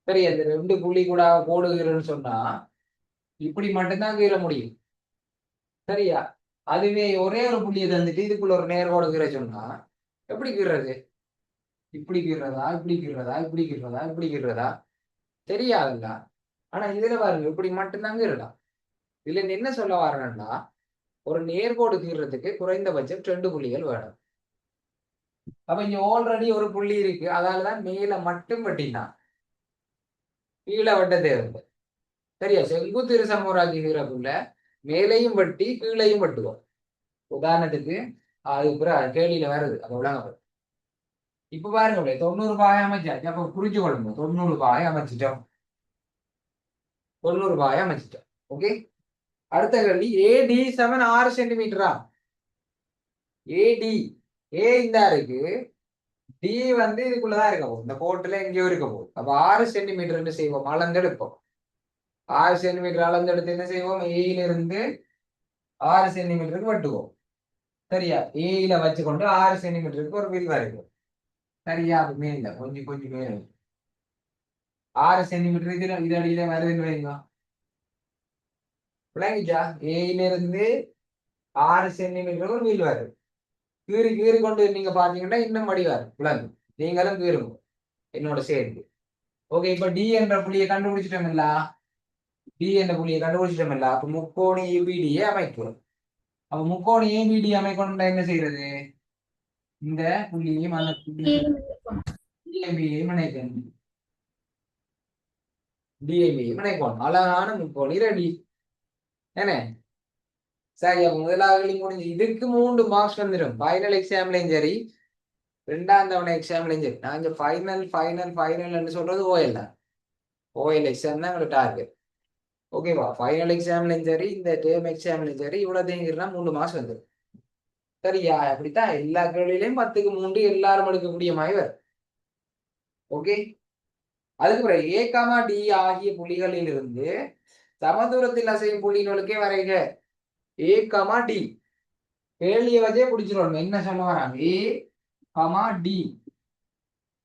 சரி, அந்த 2 புள்ளி கூட போடுகிறேன்னு சொன்னா இப்படி மட்டும்தான் கீற முடியும். சரியா? அதுவே ஒரே ஒரு புள்ளியை தந்துட்டு இதுக்குள்ள ஒரு நேர்கோடு கீற சொன்னா எப்படி கீறது? இப்படி கீறதா இப்படி கீறதா இப்படி கீறதா இப்படி கீறதா தெரியாதுல்ல. ஆனா இதுல பாருங்க இப்படி மட்டும்தான் கீறலாம். இதுல இருந்து என்ன சொல்ல வரேன்னா ஒரு நேர்கோடு கீறதுக்கு குறைந்தபட்சம் 2 புள்ளிகள் வேணும். அப்ப இங்க ஆல்ரெடி ஒரு புள்ளி இருக்கு. அதாலதான் மேல மட்டும் வெட்டினான். கீழே வெட்ட தேவை. சரியா? செங்குத்து இருசமூராக்குகிறக்குள்ள மேலையும் வெட்டி கீழையும் வெட்டுவோம். உதாரணத்துக்கு அது கேள்வியில வருது. அது உலகம். இப்ப பாருங்க 90 பாய் அமைச்சாச்சு. அப்ப புரிஞ்சு கொள்ளுங்க. 90 பாய் அமைச்சிட்டோம். 90 பாய் அமைச்சிட்டோம். ஓகே. அடுத்த கேள்வி ஏடி 6 சென்டிமீட்டரா? ஏடி ஏ இந்த இருக்கு. டி வந்து இதுக்குள்ளதான் இருக்க போகுது. இந்த கோட்டுல எங்கேயோ இருக்க போகுது. அப்ப 6 சென்டிமீட்டர் செய்வோம். அளந்தெடுப்போம். 6 சென்டிமீட்டர் அளந்தெடுத்து என்ன செய்வோம்? ஏயில இருந்து 6 சென்டிமீட்டருக்கு வெட்டுவோம். சரியா? ஏயில வச்சுக்கொண்டு 6 சென்டிமீட்டருக்கு ஒரு வில் வரைக்கும். சரியா? அப்ப மேல கொஞ்சம் கொஞ்சம் மேல 6 சென்டிமீட்டர் இதுல இது அடியில வருதுன்னு வைங்க. விளங்கிச்சா? ஏயில இருந்து 6 சென்டிமீட்டர் ஒரு வில் வருது. கீறி கீறி கொண்டு நீங்க பாத்தீங்கன்னா இன்னும் மடிவாரு விளங்கு. நீங்களும் கீறுங்க என்னோட சேர்ந்து. ஓகே. இப்ப டி என்ற புள்ளியை கண்டுபிடிச்சிட்டோம்ல. டி என்ற புள்ளியை கண்டுபிடிச்சிட்டோம்ல. அப்ப முக்கோணி ஏபிடியை அமைக்கும். அப்ப முக்கோணி ஏபிடி அமைக்கணும்னா என்ன செய்யறது? இந்த புள்ளியையும் அந்த புள்ளியையும் டிஏபியையும் இணைக்கணும். டிஏபியையும் இணைக்கணும். அழகான முக்கோணி ரெடி. என்ன? சரி, அப்ப முதலாவது முடிஞ்சு இதுக்கு 3 மார்க்ஸ் வந்துடும். ஃபைனல் எக்ஸாம்லயும் சரி 2ஆம் தவணை எக்ஸாம்லயும் சரி. நான் இங்க ஃபைனல் சொல்றது ஓஎல் தான். ஓஎல் எக்ஸாம் தான் எங்களோட டார்கெட். ஓகேவா? ஃபைனல் எக்ஸாம்லயும் சரி இந்த டேர்ம் எக்ஸாம்லயும் சரி இவ்வளவு தேங்கிறா 3 மார்க்ஸ் வந்துடும். சரியா? அப்படித்தான் எல்லா கேள்வியிலையும் 10க்கு 3 எல்லாரும் எடுக்கக்கூடிய மாதிரி வரும். ஓகே. அதுக்கு பிறகு ஏ கமா டி ஆகிய புள்ளிகளில் இருந்து சமதூரத்தில் அசையும் புள்ளிகளுக்கே வரைக. ஏ கமா டி கேள்வியை வச்சே பிடிச்சிடணும். என்ன சொல்ல வராங்க? ஏ கமா டி.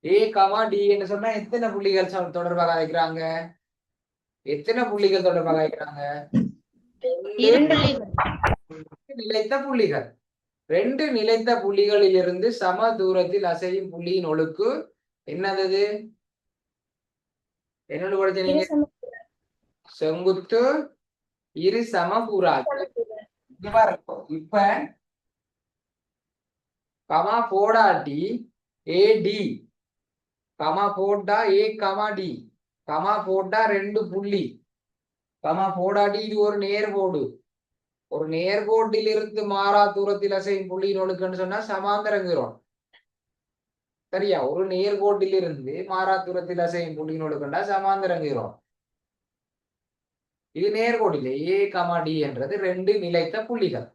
ஏ கமா டி என்று சொன்னா எத்தனை புள்ளிகள் தொடர்பாக அழைக்கிறாங்க? எத்தனை புள்ளிகள் தொடர்பாக அழைக்கிறாங்க? 2 நிலைத்த புள்ளிகள். ரெண்டு நிலைத்த புள்ளிகளிலிருந்து சம தூரத்தில் அசையும் புள்ளியின் ஒழுக்கு என்னது? என்னோட படிச்ச நீங்க செங்குத்து இரு சமபுராக்கி. இப்ப கமா போடாட்டி ஏடி கமா போட்டா ஏ கமா டி கமா போட்டா ரெண்டு புள்ளி கமா போடாட்டி இது ஒரு நேர்கோடு. ஒரு நேர்கோட்டில் இருந்து மாறா தூரத்தில் அசையும் புள்ளியின் ஒழுக்குன்னு சொன்னா சமாந்தரங்கிறோம். சரியா? ஒரு நேர்கோட்டில் இருந்து மாறா தூரத்தில் அசையும் புள்ளியின் ஒழுக்குண்டா சமாந்தரங்கிறோம். இது நேர்கோட்டில் ஏ கமா டி என்றது ரெண்டு நிலைத்த புள்ளிகள்.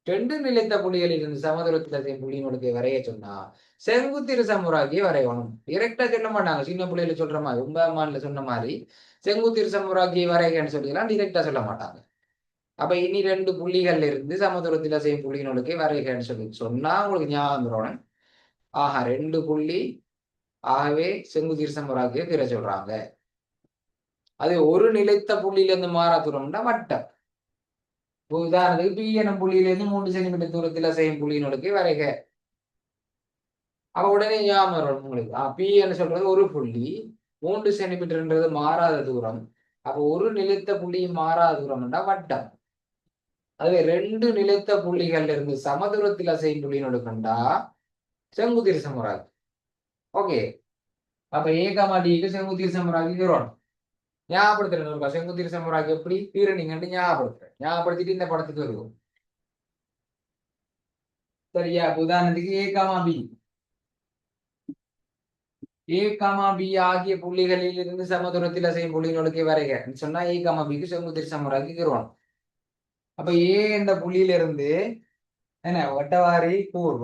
ரெண்டு நிலைத்த புள்ளிகளில் இருந்து சமதூரத்தில் அசையும் புள்ளியின் ஒழுக்கை வரைய சொன்னா செங்குத்திரு சமுராகியை வரையணும். டிரெக்டா சொல்ல மாட்டாங்க. சின்ன பிள்ளையில சொல்ற மாதிரி உம்பமான்ல சொன்ன மாதிரி செங்குத்திரு சமுராகியை வரைகன்னு சொல்லிலாம் டிரெக்டா சொல்ல மாட்டாங்க. அப்ப இனி ரெண்டு புள்ளிகள்ல இருந்து சமதூரத்தில் அசையும் புள்ளியின் ஒழுக்கை வரைகன்னு சொன்னா உங்களுக்கு ஞாபகம் வரணும். ஆஹா, ரெண்டு புள்ளி, ஆகவே செங்குத்திரு சமுராகியை பிற சொல்றாங்க. அது ஒரு நிலைத்த புள்ளியில இருந்து மாறா தூரம்னா வட்டம். உதாரணத்துக்கு பி எனும் புள்ளியிலிருந்து 3 சென்டிமீட்டர் தூரத்தில் அசையும் புள்ளியின் ஒழுக்கை வரைக. அப்ப உடனே ஞாபகம் வரும் உங்களுக்கு. பி என்று சொல்றது ஒரு புள்ளி, 3 சென்டிமீட்டர்ன்றது மாறாத தூரம். அப்ப ஒரு நிலைத்த புள்ளி மாறாத தூரம்னா வட்டம். அதுவே ரெண்டு நிலைத்த புள்ளிகள்ல இருந்து சமதூரத்தில் அசையும் புள்ளியின் ஒழுக்கண்டா செங்குத்திரு சமுராகி. ஓகே, அப்ப ஏ கமா டிக்கு செங்குத்திரு சமுராகி தூரம் ஞாபகப்படுத்துறேன். செங்குத்திரு சமுராகி எப்படி தீரணிங்கன்னு ஞாபகப்படுத்திட்டு இந்த படத்துக்கு வருவோம். சரியா? உதாரணத்துக்கு ஏ கமா பி. ஏ கமா பி ஆகிய புள்ளிகளில் இருந்து சமதூரத்தில் அசையும் புள்ளியின் ஒழுக்கை வரைக சொன்னா ஏ கமா பிக்கு செங்குத்திரு சமுராகி தருவான். அப்ப ஏ என்ற புள்ளியில இருந்து என்ன வட்டவாரி கூர்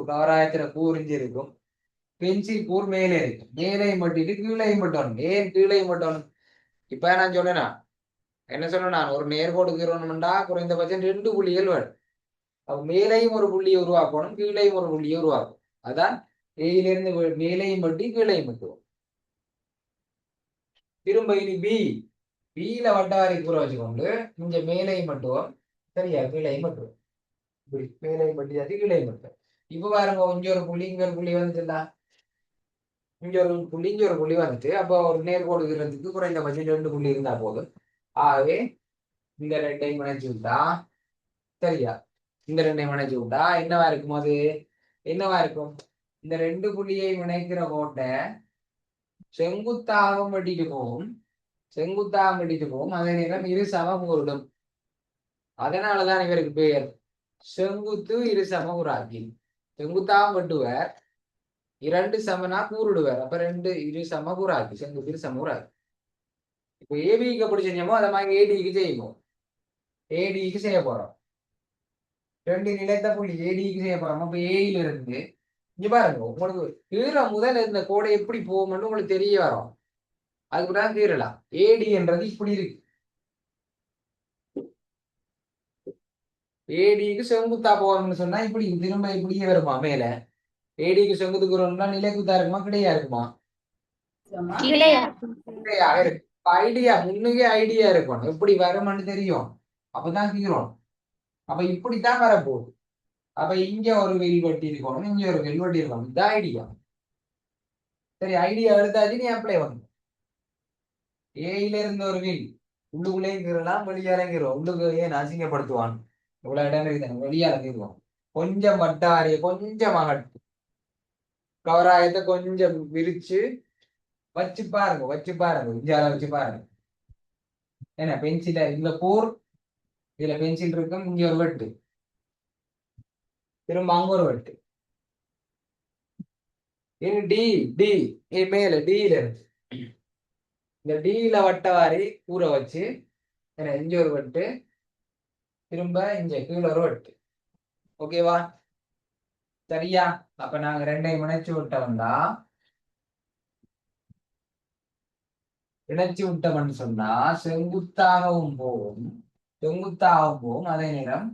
கவராயத்துல கூறிஞ்சு இருக்கும். பென்சில் கூர் மேலே இருக்கு. மேலையும் பட்டிட்டு கீழையும் பட்டணும். ஏன் கீழையும் பட்டணும்? இப்ப நான் சொன்னேன்னா என்ன சொன்னேன்? நான் ஒரு நேர்கோடு கீறணும்டா குறைந்தபட்சம் 2 புள்ளிகள் வேணும். அப்ப மேலையும் ஒரு புள்ளியை உருவாக்கணும், கீழையும் ஒரு புள்ளியை உருவாக்கும். அதான் ஏயிலிருந்து மேலையும் பட்டி கீழையும் பட்டுவோம். திரும்ப இனி பியில வட்டவாரி கூற வச்சுக்கொண்டு இங்க மேலையும் மட்டும். சரியா? கீழையும் மட்டும். இப்படி மேலையும் பட்டியாச்சு கீழையும் மட்டும். இப்ப பாருங்க, இங்க ஒரு புள்ளி இங்க ஒரு புள்ளி வந்துச்சுல்ல. இங்க ஒரு புள்ளி இங்க ஒரு புள்ளி வந்துட்டு அப்போ ஒரு நேர்கோடு இருக்கிறதுக்கு குறைந்தபட்சம் 2 புள்ளி இருந்தா போதும். ஆகவே இந்த ரெண்டையும் இணைச்சு விட்டா, சரியா, இந்த ரெண்டையும் இணைச்சு விட்டா என்னவா இருக்கும்? அது என்னவா இருக்கும்? இந்த 2 புள்ளியை இணைக்கிற கோட்டை செங்குத்தாகவும் வெட்டிட்டு போகும். அதே நேரம் இரு சமகூரிடும். அதனாலதான் இவருக்கு பெயர் செங்குத்து இரு சமகுராக்கி. செங்குத்தாகவும் வெட்டுவர், 2 சமனா கூறிடுவார். அப்ப 2 இரு சமகுராக்கி, செங்குத்து இரு சமகுராக்கி. இப்போ ஏபிக்கு எப்படி செஞ்சோமோ அதை மாதிரி ஏடிக்கு செய்வோம். ஏடிக்கு செய்ய போறோம். 2 நிலைத்த புள்ளி ஏடிக்கு செய்ய போறோம். அப்ப ஏயில இருந்து இங்க பாருங்க, உங்களுக்கு கீழ முதல்ல இந்த கோடை எப்படி போகும்னு உங்களுக்கு தெரிய வரும். அதுக்கு தான் கீறலாம். ஏடி என்றது இப்படி இருக்கு. ஏடிக்கு செங்குத்தா போகணும்னு சொன்னா இப்படி திரும்ப இப்படியே வருமா மேல? ஏடிக்கு செங்குத்துக்கு வரணும்னா நிலைக்குத்தா இருக்குமா கிடையா இருக்குமா? கிடையா இருக்கு. ஐடியா முன்னுக்கே ஐடியா இருக்கணும், எப்படி வரும்னு தெரியும். அப்பதான் கீறணும். அப்ப இப்படித்தான் வரப்போகுது. அப்ப இங்க ஒரு வில் வெட்டி இருக்கணும், இங்க ஒரு வில் வெட்டி இருக்கணும். இதான் ஐடியா. சரி, ஐடியா எடுத்தாச்சு, நீ அப்ளை பண்ணு. ஏயில இருந்த ஒரு வில் உள்ளுக்குள்ளேயும் கீறலாம், வெளியாலையும் கீறுவோம். உள்ளுக்கு ஏன் அசிங்கப்படுத்துவான்? இவ்வளவு இடம் இருக்குது, வெளியால கீறுவோம். கொஞ்சம் வட்டாரிய கொஞ்சம் அகட்டு, கவராயத்தை கொஞ்சம் விரிச்சு வச்சு பாருங்க. இந்தியால வச்சு பாருங்க. என்ன பென்சில இதுல கூர், இதுல பென்சில் இருக்கும், இங்க ஒரு வெட்டு, திரும்ப அங்க ஒரு வெட்டு. டி டி மேல டில இருக்கு. இந்த டில வட்டவாரி கூற வச்சு என்ன இங்க ஒரு வெட்டு, திரும்ப இங்க கீழே ஒரு வெட்டு. ஓகேவா? சரியா? அப்ப நாங்க ரெண்டையும் இணைச்சு விட்டோம்னா, இணைச்சு விட்டோம்னு சொன்னா செங்குத்தாகவும் போகும், அதே நேரம்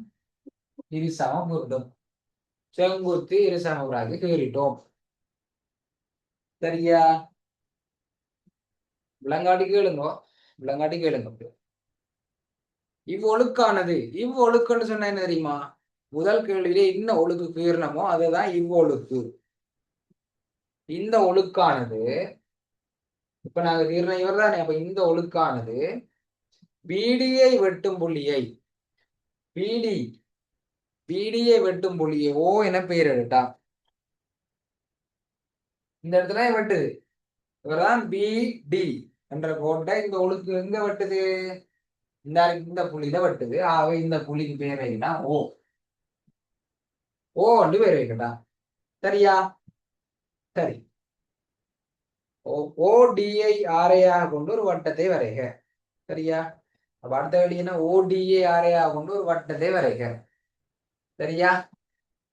இருசம பொருந்தும். செங்குத்து இருசமராக கீறிட்டோம். சரியா? விளங்காட்டி கேளுங்க. இவ்வொழுக்கானது, இவ்வொழுக்குன்னு சொன்னா என்ன தெரியுமா? முதல் கேள்வியிலே என்ன ஒழுக்கு கீரணமோ அதுதான் இவ்வொழுக்கு. இந்த ஒழுக்கானது இப்ப நாங்க கீரண இவர் தானே, அப்ப இந்த ஒழுக்கானது பிடியை வெட்டும் புள்ளியை பிடி பிடியை வெட்டும் புள்ளியை ஓ என பெயரிட்டா. இந்த இடத்துல வெட்டுது, இவர்தான் பிடி என்ற கோட்டை இந்த ஒழுக்கு எங்க வெட்டுது, இந்த புள்ளியில வெட்டுது. ஆகவே இந்த புள்ளிக்கு பேர் வைக்கிட்டா ஓ. ஓ என்று பேர் வைக்கட்டா. சரியா? சரி. ஓடிஐ ஆரையாக கொண்டு ஒரு வட்டத்தை வரைக. சரியா? அப்ப அடுத்த வழி என்ன, ஓடிஐ ஆரையாக கொண்டு ஒரு வட்டத்தை வரைக. சரியா?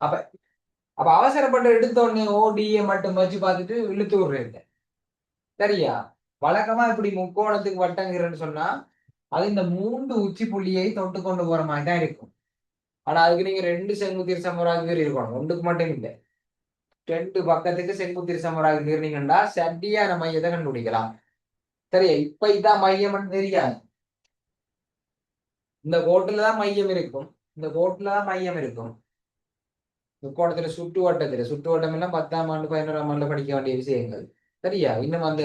அப்ப அப்ப அவசரப்பட்டு எடுத்த உடனே ஓடிஏ மட்டும் வச்சு பார்த்துட்டு இழுத்து விடுறது. சரியா? வழக்கமா இப்படி முக்கோணத்துக்கு வட்டங்கிறன்னு சொன்னா அது இந்த 3 உச்சி புள்ளியை தொட்டு கொண்டு போற மாதிரி தான் இருக்கும். ஆனா அதுக்கு நீங்க 2 செங்குத்திர் சமராக இருக்கணும், ஒன்றுக்கு மட்டும் இல்லை. 2 பக்கத்துக்கு செங்குத்திர் சமராக இருந்தீங்கன்னா சரியான மையத்தை கண்டுபிடிக்கலாம். சரியா? இப்ப இதான் மையம் தெரியாது. இந்த கோட்டுல தான் மையம் இருக்கும், இந்த கோட்டுல தான் மையம் இருக்கும். முக்கோணத்துல சுற்று வட்டம் எல்லாம் 10ஆம் ஆண்டு 11ஆம் ஆண்டு படிக்க வேண்டிய விஷயங்கள். சரியா? இன்னும் அந்த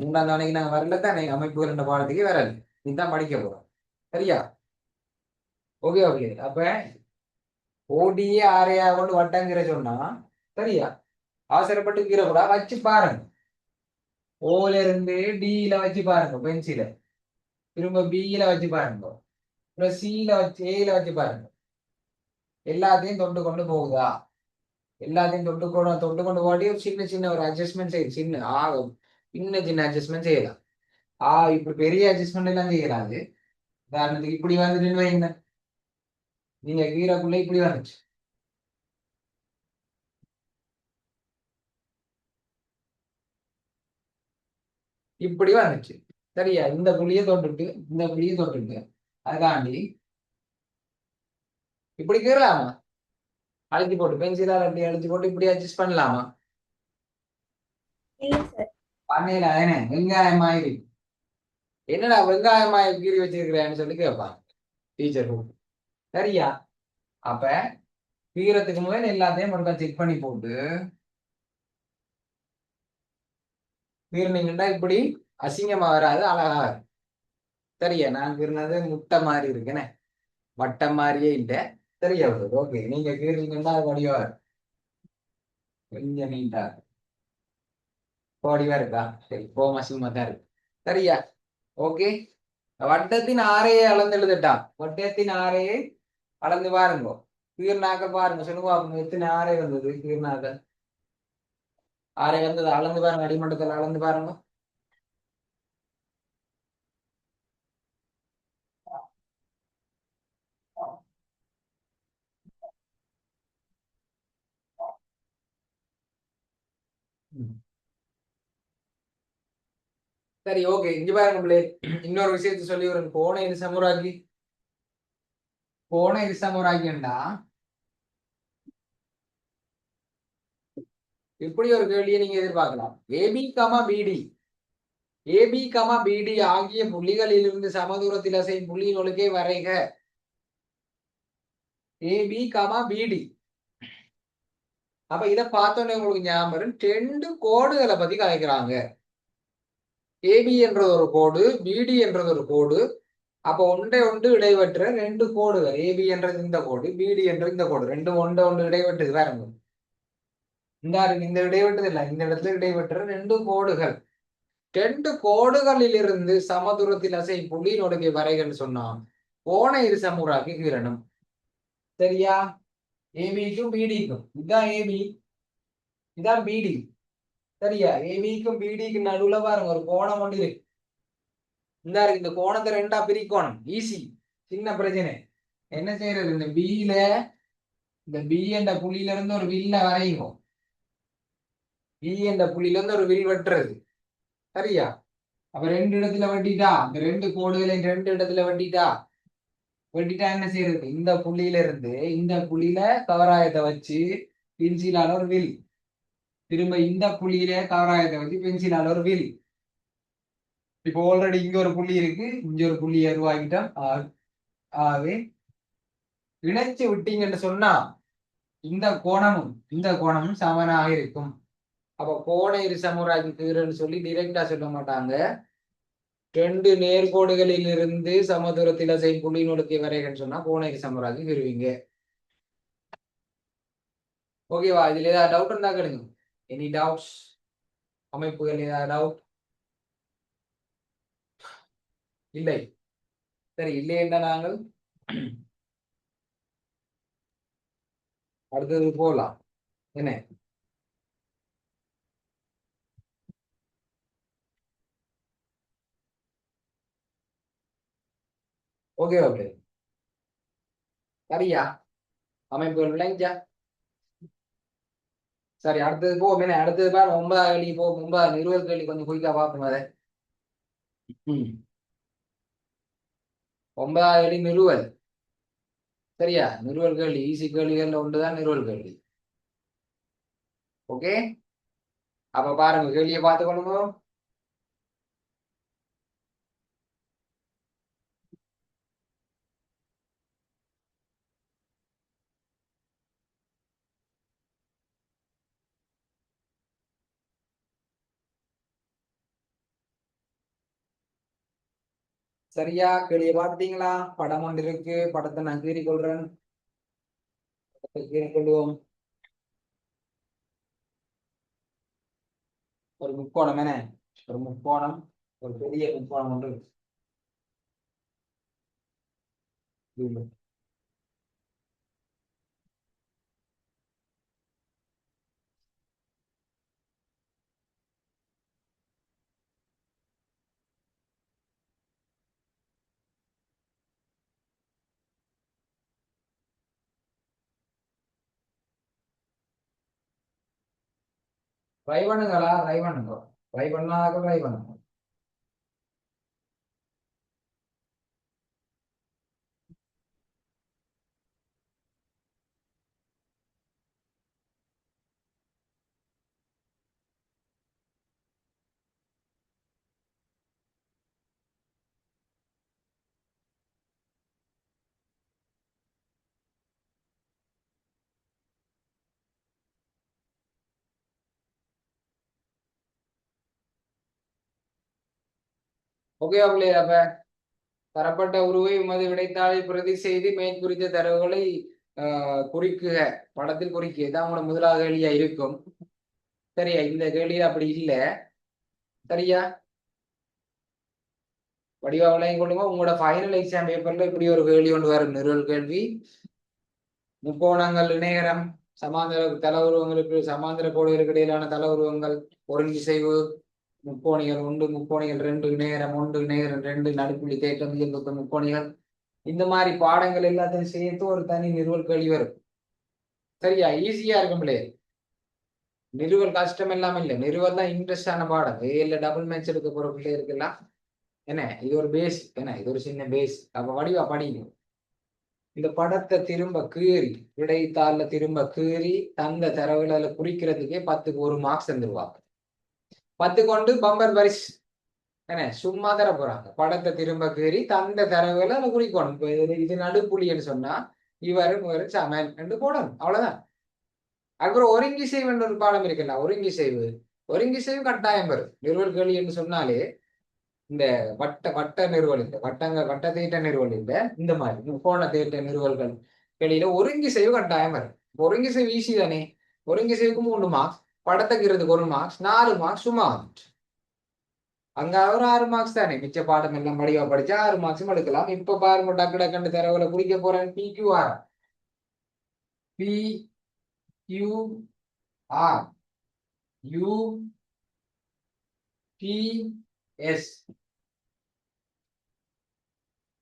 3ஆம் நாளைக்கு நாங்க வரல தானே, அமைப்புகள் என்ற பாடத்துக்கு வரல, இதுதான் படிக்க போறோம். சரியா? Okay okay. அப்ப ஓடியே ஆரையா கொண்டு வட்டங்கிற சொன்னா சரியா, அவசரப்பட்டு கீரை கூட வச்சு பாருங்க. ஓல இருந்து டில வச்சு பாருங்க பென்சில, திரும்ப பியில வச்சு பாருங்க, அப்புறம் சில வச்சு ஏல வச்சு பாருங்க. எல்லாத்தையும் தொட்டு கொண்டு போகுதா, எல்லாத்தையும் தொட்டு கொண்டு போடி ஒரு சின்ன சின்ன ஒரு அட்ஜஸ்ட்மெண்ட் செய்யுது. சின்ன ஆகும், சின்ன அட்ஜஸ்ட்மெண்ட் செய்யலாம். இப்படி பெரிய அட்ஜஸ்ட்மெண்ட் எல்லாம் செய்யலாது. உதாரணத்துக்கு இப்படி வந்துட்டு வைங்க, நீங்க கீரைக்குள்ள இப்படி வந்துச்சு, இப்படி வந்துச்சு. சரியா? இந்த புள்ளியை தொட்டுட்டு இந்த புள்ளியை தொட்டுட்டு அதுக்காண்டி இப்படி கீறலாமா, அழுத்தி போட்டு பென்சிலால் அப்படி அழுத்தி போட்டு இப்படி அட்ஜஸ்ட் பண்ணலாமா? இல்ல சார். பண்ணையில அதனே வெங்காயம் மாதிரி, என்னடா வெங்காயம் மாதிரி கீறி வச்சிருக்கிறேன்னு சொல்லி கேட்பாங்க டீச்சர். சரியா? அப்ப கீரத்துக்கு முதல் எல்லாத்தையும் ஒருக்கா செக் பண்ணி போட்டு கீர்னீங்கன்னா இப்படி அசிங்கமா வராது, அழகா இருக்கும். சரியா? நான் கீறினது முட்டை மாதிரி இருக்குன்னு, வட்டம் மாதிரியே இல்லை. சரியா? ஓகே, நீங்க கீறினீங்கன்னா அது வடிவா இருக்கும், கொஞ்சம் நீட்டா வடிவா இருக்கா? சரி, அசிங்கமா தான் இருக்கு. சரியா? ஓகே. வட்டத்தின் ஆரையை அளந்து எழுதட்டா, வட்டத்தின் ஆரையை அளந்து பாருங்க. கீர்னாக்க பாருங்க, சொல்லுங்க எத்தனை ஆரை வந்தது, கீர்னாக்க ஆரை வந்தது அளந்து பாருங்க, அடிமட்டத்தில் அளந்து பாருங்க. சரி, ஓகே. இங்க பாருங்க பிள்ளை, இன்னொரு விஷயத்த சொல்லி ஒரு கோண இருசமுராக்கிண்டா இப்படி ஒரு கேள்வியை நீங்க எதிர்பார்க்கலாம். ஏபி கமா பிடி, ஏபி கமா பிடி ஆகிய புள்ளிகளில் இருந்து சமதூரத்தில் அசையும் புள்ளியின் ஒழுக்கை வரைக. ஏபி கமா பிடி. அப்ப இதை பார்த்தோன்னே உங்களுக்கு ஞாபகம் 2 கோடுகளை பத்தி கலைக்கிறாங்க. ஏபி என்றது ஒரு கோடு, பிடி என்றது ஒரு கோடு. அப்ப ஒன்றை ஒன்று இடைவெற்ற 2 கோடுகள், ஏபி என்றது இந்த கோடு, பிடி என்றது இந்த கோடு, ரெண்டும் ஒன்று இடைவெட்டுது. வேற இந்த இடைவெட்டது இல்லை, இந்த இடத்துல இடைவெற்ற 2 கோடுகள். 2 கோடுகளில் இருந்து சமதூரத்தில் அசை புள்ளியின் ஒடுக்கை வரைகன்னு சொன்னா கோண இருசமுராக்கி கீரணும். சரியா? ஏபிக்கும் பிடிக்கும், இதுதான் ஏபி, இதான் பிடி. சரியா? ஏபிக்கும் பிடிக்கும் நடுவுல பாருங்க ஒரு கோணம் ஒன்று இருக்கு. இந்த கோணத்தை 2ஆ பிரிக்கோணம், ஈஸி, சின்ன பிரச்சனை. என்ன செய்யறது, இந்த பி என்ற புள்ளியில இருந்து ஒரு வில்ல வரையும், பி என்ற புள்ளியில இருந்து ஒரு வில் வெட்டுறது. சரியா? அப்ப 2 இடத்துல வெட்டிட்டா, இந்த 2 கோடுகளையும் 2 இடத்துல வெட்டிட்டா என்ன செய்யறது, இந்த புள்ளியில இருந்து இந்த புள்ளியில கவராயத்தை வச்சு பென்சிலால ஒரு வில், திரும்ப இந்த புள்ளியில கவராயத்தை வச்சு பென்சிலால ஒரு வில். இப்போ ஆல்ரெடி இங்க ஒரு புள்ளி இருக்கு, இங்க ஒரு புள்ளி உருவாக்கிட்டோம். ஆகவே இணைச்சு விட்டீங்கன்னு சொன்னா இந்த கோணமும் சமனாக இருக்கும். அப்ப கோண இரு சமராகி கீறுன்னு சொல்லி டிரெக்டா சொல்ல மாட்டாங்க. ரெண்டு நேர்கோடுகளில் இருந்து சமதூரத்தில் செய்யும் புள்ளி நோக்கி வரைகன்னு சொன்னா கோண இரு சமராகி கீறுவீங்க. ஓகேவா? இதுல ஏதாவது டவுட் இருந்தா கேளுங்க. Any doubts? அமைப்புகள் ஏதாவது டவுட்? இல்லை. சரி, இல்லை என்ன நாங்கள் அடுத்தது போலாம். என்ன? Okay okay. சரியா? அமைப்புகள் விளைஞ்சா சரி, அடுத்தது போ. என்ன அடுத்தது பாரு, 9வது கேள்வி போ. 9வது 20 கேள்வி கொஞ்சம் குயிக்கா பார்ப்போம் அதை. 9வது கேள்வி நிறுவல். சரியா? நிறுவல் கேள்வி ஈஸி கேள்விகள் ஒன்றுதான் நிறுவல் கேள்வி. ஓகே, அப்ப பாருங்க கேள்வியை பார்த்து கொள்ளுங்க. சரியா? கேள்வியை பார்த்துட்டீங்களா? படம் ஒன்று இருக்கு, படத்தை நான் கீறி கொள்றேன். கீறி கொள்வோம். ஒரு முக்கோணம். என்ன? ஒரு முக்கோணம், ஒரு பெரிய முக்கோணம் ஒன்று. ட்ரை பண்ணுங்களா? ட்ரை பண்ணுங்க. ட்ரை பண்ணாத ட்ரை பண்ணுங்க. Okay okay. அப்ப தரப்பட்ட உருவை உமது விடைத்தாளை பிரதி செய்து மேற்குறித்த தரவுகளை குறிக்குக. படத்தில் குறிக்க. இதான் உங்களோட முதலாவது கேள்வியா இருக்கும். சரியா? இந்த கேள்வி அப்படி இல்லை. சரியா? வடிவா விளையும் கொள்ளுங்க. உங்களோட ஃபைனல் எக்ஸாம் பேப்பர்ல இப்படி ஒரு கேள்வி ஒன்று வரும். நிறுவல் கேள்வி. முக்கோணங்கள் இணைகரம், சமாந்தர தல உருவங்களுக்கு சமாந்தர கோடுகளுக்கு இடையிலான தல உருவங்கள், ஒருங்கிசைவு, முக்கோணிகள் உண்டு, முக்கோணிகள் ரெண்டு, இணையரம் ஒன்று, இணையரம் ரெண்டு, நடுப்புள்ளி தேட்டம், இயல்புத்த முக்கோணிகள். இந்த மாதிரி பாடங்கள் எல்லாத்தையும் சேர்த்து ஒரு தனி நிறுவல் கேள்வி வரும். சரியா? ஈஸியா இருக்கும் இல்லையே? நிறுவல் கஷ்டம் எல்லாம் இல்லை. நிறுவல் தான் இன்ட்ரெஸ்டான பாடம். இல்ல டபுள் மேட்ச் எடுக்க போற பிள்ளை இருக்கலாம். என்ன, இது ஒரு பேஸ். என்ன, இது ஒரு சின்ன பேஸ். அப்ப வடிவா படிங்க. இந்த படத்தை திரும்ப கீறி விடைத்தாள்ல திரும்ப கீறி தந்த தரவுகளை குறிக்கிறதுக்கே 10க்கு 1 மார்க்ஸ் தந்துருவாங்க. 10 கொண்டு பம்பர் பரிசு. என்ன, சும்மா தர போறாங்க. படத்தை திரும்ப கீறி தந்த தரவுகளை அதை குறிக்கணும். இப்ப இது நடுப்புள்ளின்னு சொன்னா இவரு சமன் என்று போடணும். அவ்வளவுதான். அதுக்கப்புறம் ஒருங்கிசைவு என்ற ஒரு பாடம் இருக்குல்ல, ஒருங்கிசைவு கட்டாயம் வரும். நிறுவல் கேள்வி என்று சொன்னாலே இந்த வட்ட நிறுவல் இல்லை, வட்ட தீட்ட நிறுவல் இல்லை, இந்த மாதிரி முக்கோண தீட்ட நிறுவல்கள் வெளியில ஒருங்கிசைவு கட்டாயம் வரும். ஒருங்கிசைவு ஈஸி தானே. ஒருங்கிசைவுக்கு 3 மார்க்ஸ், படத்துக்கு 1 மார்க்ஸ், 4 மார்க்ஸ் சும்மா. அங்க ஒரு 6 மார்க்ஸ் தானே. மிச்ச பாடம் எல்லாம் படிவா படிச்சா 6 மார்க்ஸும் எடுக்கலாம். இப்ப பாருங்க, டக்கு டக்குன்னு தரவுல குறிக்க போறேன். PQR UPS.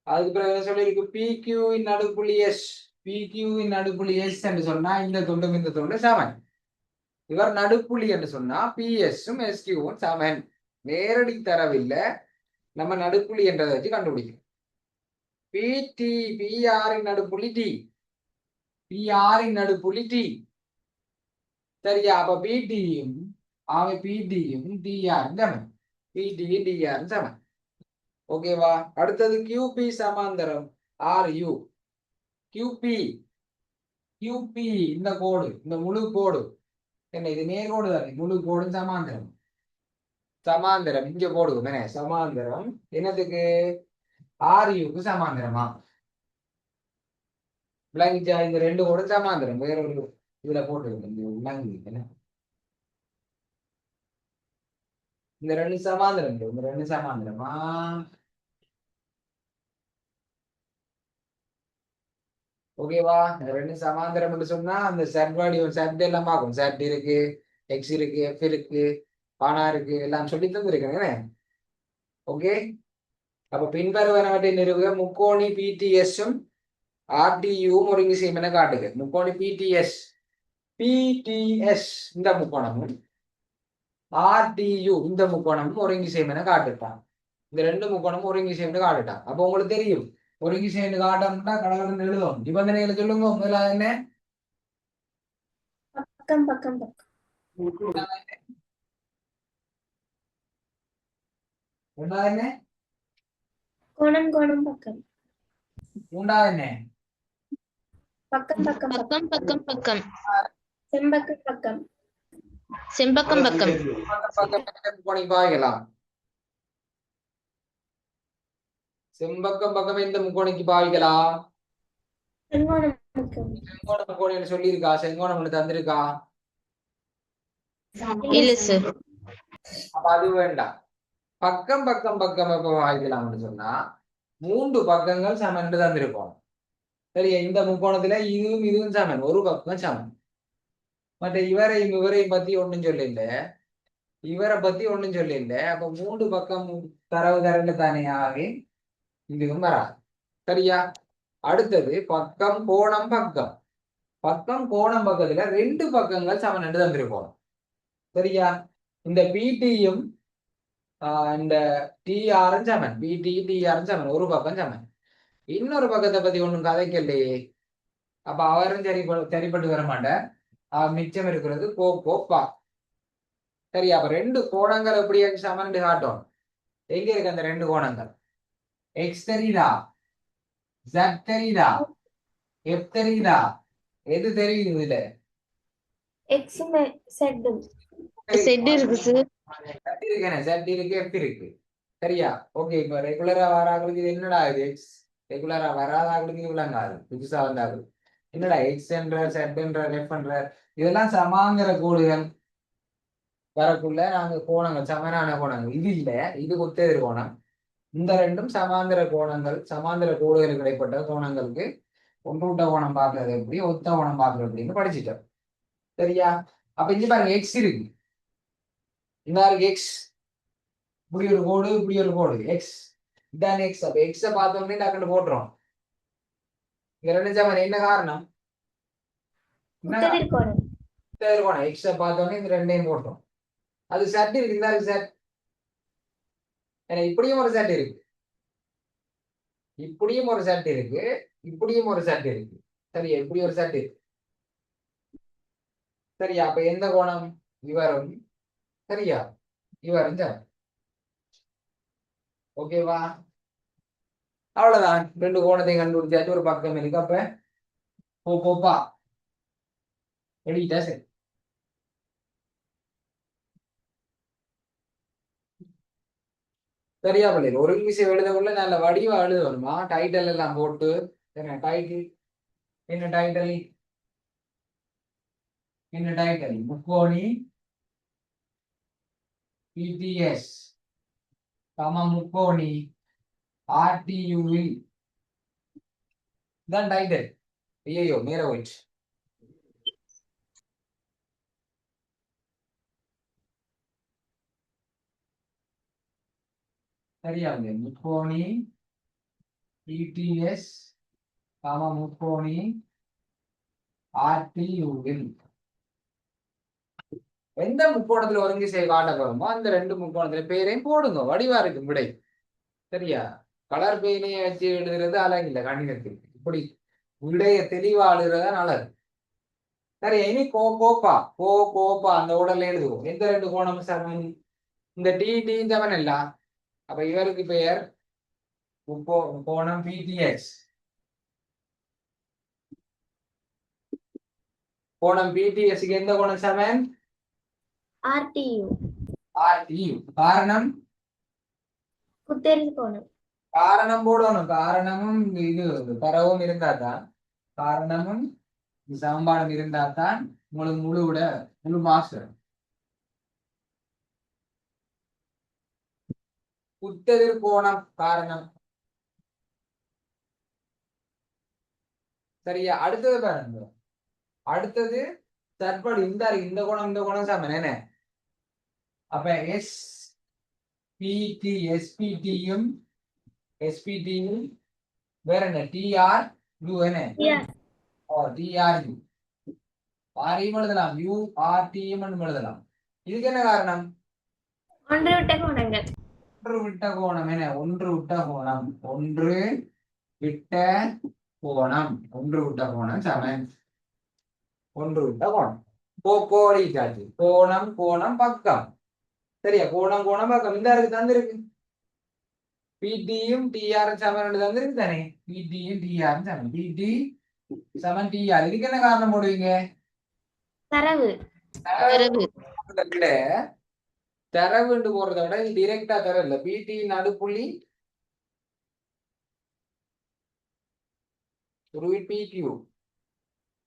அதுக்கு பிறகு சொல்லியிருக்கு PQ இன் நடுப்புள்ளி S. PQ இன் நடுப்புள்ளி S என்று சொன்னா இந்த துண்டும் இந்த துண்டு சமன். இவர் நடுப்புள்ளி என்று சொன்னா PS-உம் SQ-வும் சமன். நேரடி தரவில்ல, நம்ம நடுப்புள்ளி என்றதை வச்சு கண்டுபிடிக்கும். PT PR இன் நடுப்புள்ளி T. PR இன் நடுப்புள்ளி T. சரியா? அப்ப PT-யும் TR சமன். PT-யும் TR சமன். ஓகேவா? அடுத்தது QP சமாந்தரம் RU. கியூபி கியூபி இந்த கோடு, இந்த முழு கோடு என்ன, இது நேர்கோடு தானே, முழு கோடும் சமாந்தரம். சமாந்தரம் இங்க போடுவோம் என்ன, சமாந்தரம் என்னத்துக்கு, ஆர்யூக்கு சமாந்தரமா விளங்கிச்சா? இந்த ரெண்டு கோடும் சமாந்தரம். வேற ஒரு இதுல போட்டு விளங்கி என்ன, இந்த ரெண்டு சமாந்தரம், இந்த ரெண்டு சமாந்தரமா. ஓகேவா? இந்த ரெண்டு சமாந்தரம் சொன்னா அந்த செட் வடிவம், செட் எல்லாம் பார்க்கும். செட் இருக்கு, எக்ஸ் இருக்கு, எஃப் இருக்கு, பானா இருக்கு, எல்லாம் சொல்லி தந்துருக்கேன். ஓகே, அப்ப பின்வருவனவற்றை நிறுவுக. முக்கோணி பிடிஎஸும் ஆர்டியூவும் ஒருங்கி செய்யும் என காட்டுக. முக்கோணி பிடிஎஸ், பிடிஎஸ் இந்த முக்கோணமும் ஆர்டியூ இந்த முக்கோணமும் ஒருங்கி செய்யும் என காட்டுட்டான். இந்த ரெண்டு முக்கோணமும் ஒருங்கி செய்யும் காட்டுட்டான். அப்ப உங்களுக்கு தெரியும் ஒருங்கி செய்யும் காட்டம்னா கடவுள் எழுதும். நிபந்தனைகளை சொல்லுங்க. முதலாவது என்ன? பக்கம் பக்கம் பக்கம். ரெண்டாவது என்ன? கோணம் கோணம் பக்கம். மூன்றாவது என்ன? பக்கம் பக்கம் பக்கம் பக்கம் பக்கம். செம்பக்கம் பக்கம். செம்பக்கம் பக்கம். முக்கோணிக்கு பாவிக்கலாம். செம்பக்கம் பக்கம் எந்த முக்கோணிக்கு பாவிக்கலாம்? செங்கோணம் பக்கம். செங்கோண முக்கோணம் சொல்லியிருக்கா? செங்கோணம் ஒண்ணு தந்திருக்கா? இல்ல சார். அப்ப அது வேண்டாம். பக்கம் பக்கம் பக்கம் எப்ப பாவிக்கலாம்னு சொன்னா, மூன்று பக்கங்கள் சமன் தந்திருக்கோம். சரியா? இந்த முக்கோணத்துல இதுவும் இதுவும் சமன், ஒரு பக்கம் சமன். மற்ற இவரையும் இவரையும் பத்தி ஒண்ணும் சொல்லல, இவரை பத்தி ஒண்ணும் சொல்லல. அப்ப மூன்று பக்கம் தரவு தரல தானே ஆகி இதுவும் வராது. சரியா? அடுத்தது பக்கம் கோணம் பக்கம். பக்கம் கோணம் பக்கத்துல ரெண்டு பக்கங்கள் சமன் என்று தந்திருக்கோம். சரியா? இந்த பிடியும் இந்த டிஆரும் சமன், பிடி டிஆரும் சமன், ஒரு பக்கம் சமன். இன்னொரு பக்கத்தை பத்தி ஒண்ணும் கதைக்கலையே. அப்ப அவரும் சரிப்பட்டு வர மாட்டார். மிச்சம் இருக்கிறது கோப்பா. சரியா? அப்ப ரெண்டு கோணங்கள் எப்படி சமன் காட்டும்? எங்க இருக்கு அந்த ரெண்டு கோணங்கள்? எக்ஸ் தெரியுதா? ஜெட் தெரியுதா? எஃப் தெரியுதா? எது தெரியுது இதுல? X said. செட் இருக்கு சார். செட் இருக்கு, எஃப் இருக்கு. சரியா? ஓகே, இப்ப ரெகுலரா வராங்களுக்கு இது என்னடா இது? எக்ஸ். ரெகுலரா வராதாங்களுக்கு இது விளங்காது, புதுசா வந்தாது. என்னடா எக்ஸ் என்ற, செட் என்ற, எஃப் என்ற இதெல்லாம் சமாந்தர கோடுகள் வரக்குள்ள நாங்க கோணங்கள், சமனான கோணங்கள். இது இல்ல, இது ஒத்தெதிர் கோணம். இந்த ரெண்டும் சமாந்தர கோணங்கள், சமாந்தர கோடுகளுக்கு இடைப்பட்ட கோணங்களுக்கு ஒன்றுட்ட கோணம் பார்க்கறது எப்படி, ஒத்த கோணம் பார்க்கறது எப்படின்னு படிச்சுட்டோம். சரியா? அப்ப இங்க பாருங்க, எக்ஸ் இருக்கு, இந்த எக்ஸ், இப்படி ஒரு கோடு, இப்படி ஒரு கோடு, எக்ஸ் இதான் எக்ஸ். அப்ப எக்ஸ பார்த்தோம்னே டக்குன்னு போட்டுரும். இங்க ரெண்டு சமன். என்ன காரணம்? கோணம். எக்ஸ பார்த்தோன்னே இந்த ரெண்டையும் போட்டோம். அது செட் இருக்கு, இந்த செட். ஏன்னா இப்படியும் ஒரு செட் இருக்கு, இப்படியும் ஒரு செட் இருக்கு, இப்படியும் ஒரு செட் இருக்கு. சரியா? இப்படி ஒரு செட் இருக்கு. சரியா? அப்ப எந்த கோணம்? இவரும். சரியா? இவரும் சார். ஓகேவா? அவ்வளவுதான். ரெண்டு கோணத்தையும் கண்டுபிடிச்சாச்சு, ஒரு பக்கம் இருக்கு. அப்ப போப்பா எழுதிட்டா சரி. சரியா பிள்ளைங்க? ஒரு விஷயம் எழுதக்குள்ள நல்ல வடிவா எழுதணுமா? டைட்டில் எல்லாம் போட்டு. என்ன டைட்டில்? என்ன டைட்டில்? என்ன டைட்டில்? முக்கோணி பிடிஎஸ் முக்கோணி ஆர்டியூவில் தான் டைட்டில். ஐயோ மேல போயிடுச்சு. சரியா? முக்கோணி பிடிஎஸ் முக்கோணி ஆர்டியூவில் எந்த முக்கோணத்துல ஒருங்கி செய்ய காட்டப்படுமோ அந்த ரெண்டு முக்கோணத்துல பேரையும் போடுங்க. வடிவா இருக்கு விடை. சரியா? கலர் பெயினையை வச்சு எழுதுறது அழகில்லை கணிதத்துக்கு. இப்படி விடைய தெளிவா எழுதுறதா நல்லது. சரி, இனி கோப்பா கோப்பா அந்த உடல்ல எழுதுவோம். எந்த ரெண்டு கோணம் சமன்? இந்த டி டி சமன் இல்ல. அப்ப இவருக்கு பெயர் கோணம் பிடிஎஸ். கோணம் பிடிஎஸ்க்கு எந்த கோணம் சமன்? RTU. RTU. காரணம் குத்தெரி கோணம். காரணம் போடணும். காரணமும் இது தரவும் இருந்தா தான், காரணமும் சமன்பாடும் இருந்தா தான் உங்களுக்கு முழு மாஸ்டர். குத்தெதிர் கோணம் காரணம். சரியா? அடுத்தது பாருங்க. அடுத்தது தற்படி இந்த கோணம் சமன் என்ன? அப்ப எஸ்பிடியும் வேற என்ன? டிஆர் யூ என்ன? டிஆர் யூ ஆரையும் எழுதலாம், யூஆர்டியும் எழுதலாம். இதுக்கு என்ன காரணம்? ஒன்று விட்ட கோணங்கள். ஒன்று விட்ட கோணம் என்ன? ஒன்று விட்ட கோணம் சமன் ஒன்று விட்ட கோணம். கோடிட்டாச்சு. கோணம் பக்கம். சரியா? கோணம் பக்கம் இந்த இருக்கு தந்திருக்கு. பிடியும் டிஆரும் சமன் தந்திருக்கு தானே? பிடியும் டிஆரும் சமன். பிடி சமன் டிஆர். இதுக்கு என்ன காரணம் போடுவீங்க? தரவு. தரவுண்டு போறதை விட இது டிரெக்டா தரவு இல்ல. பிடி நடுப்புள்ளி பிக்யூ,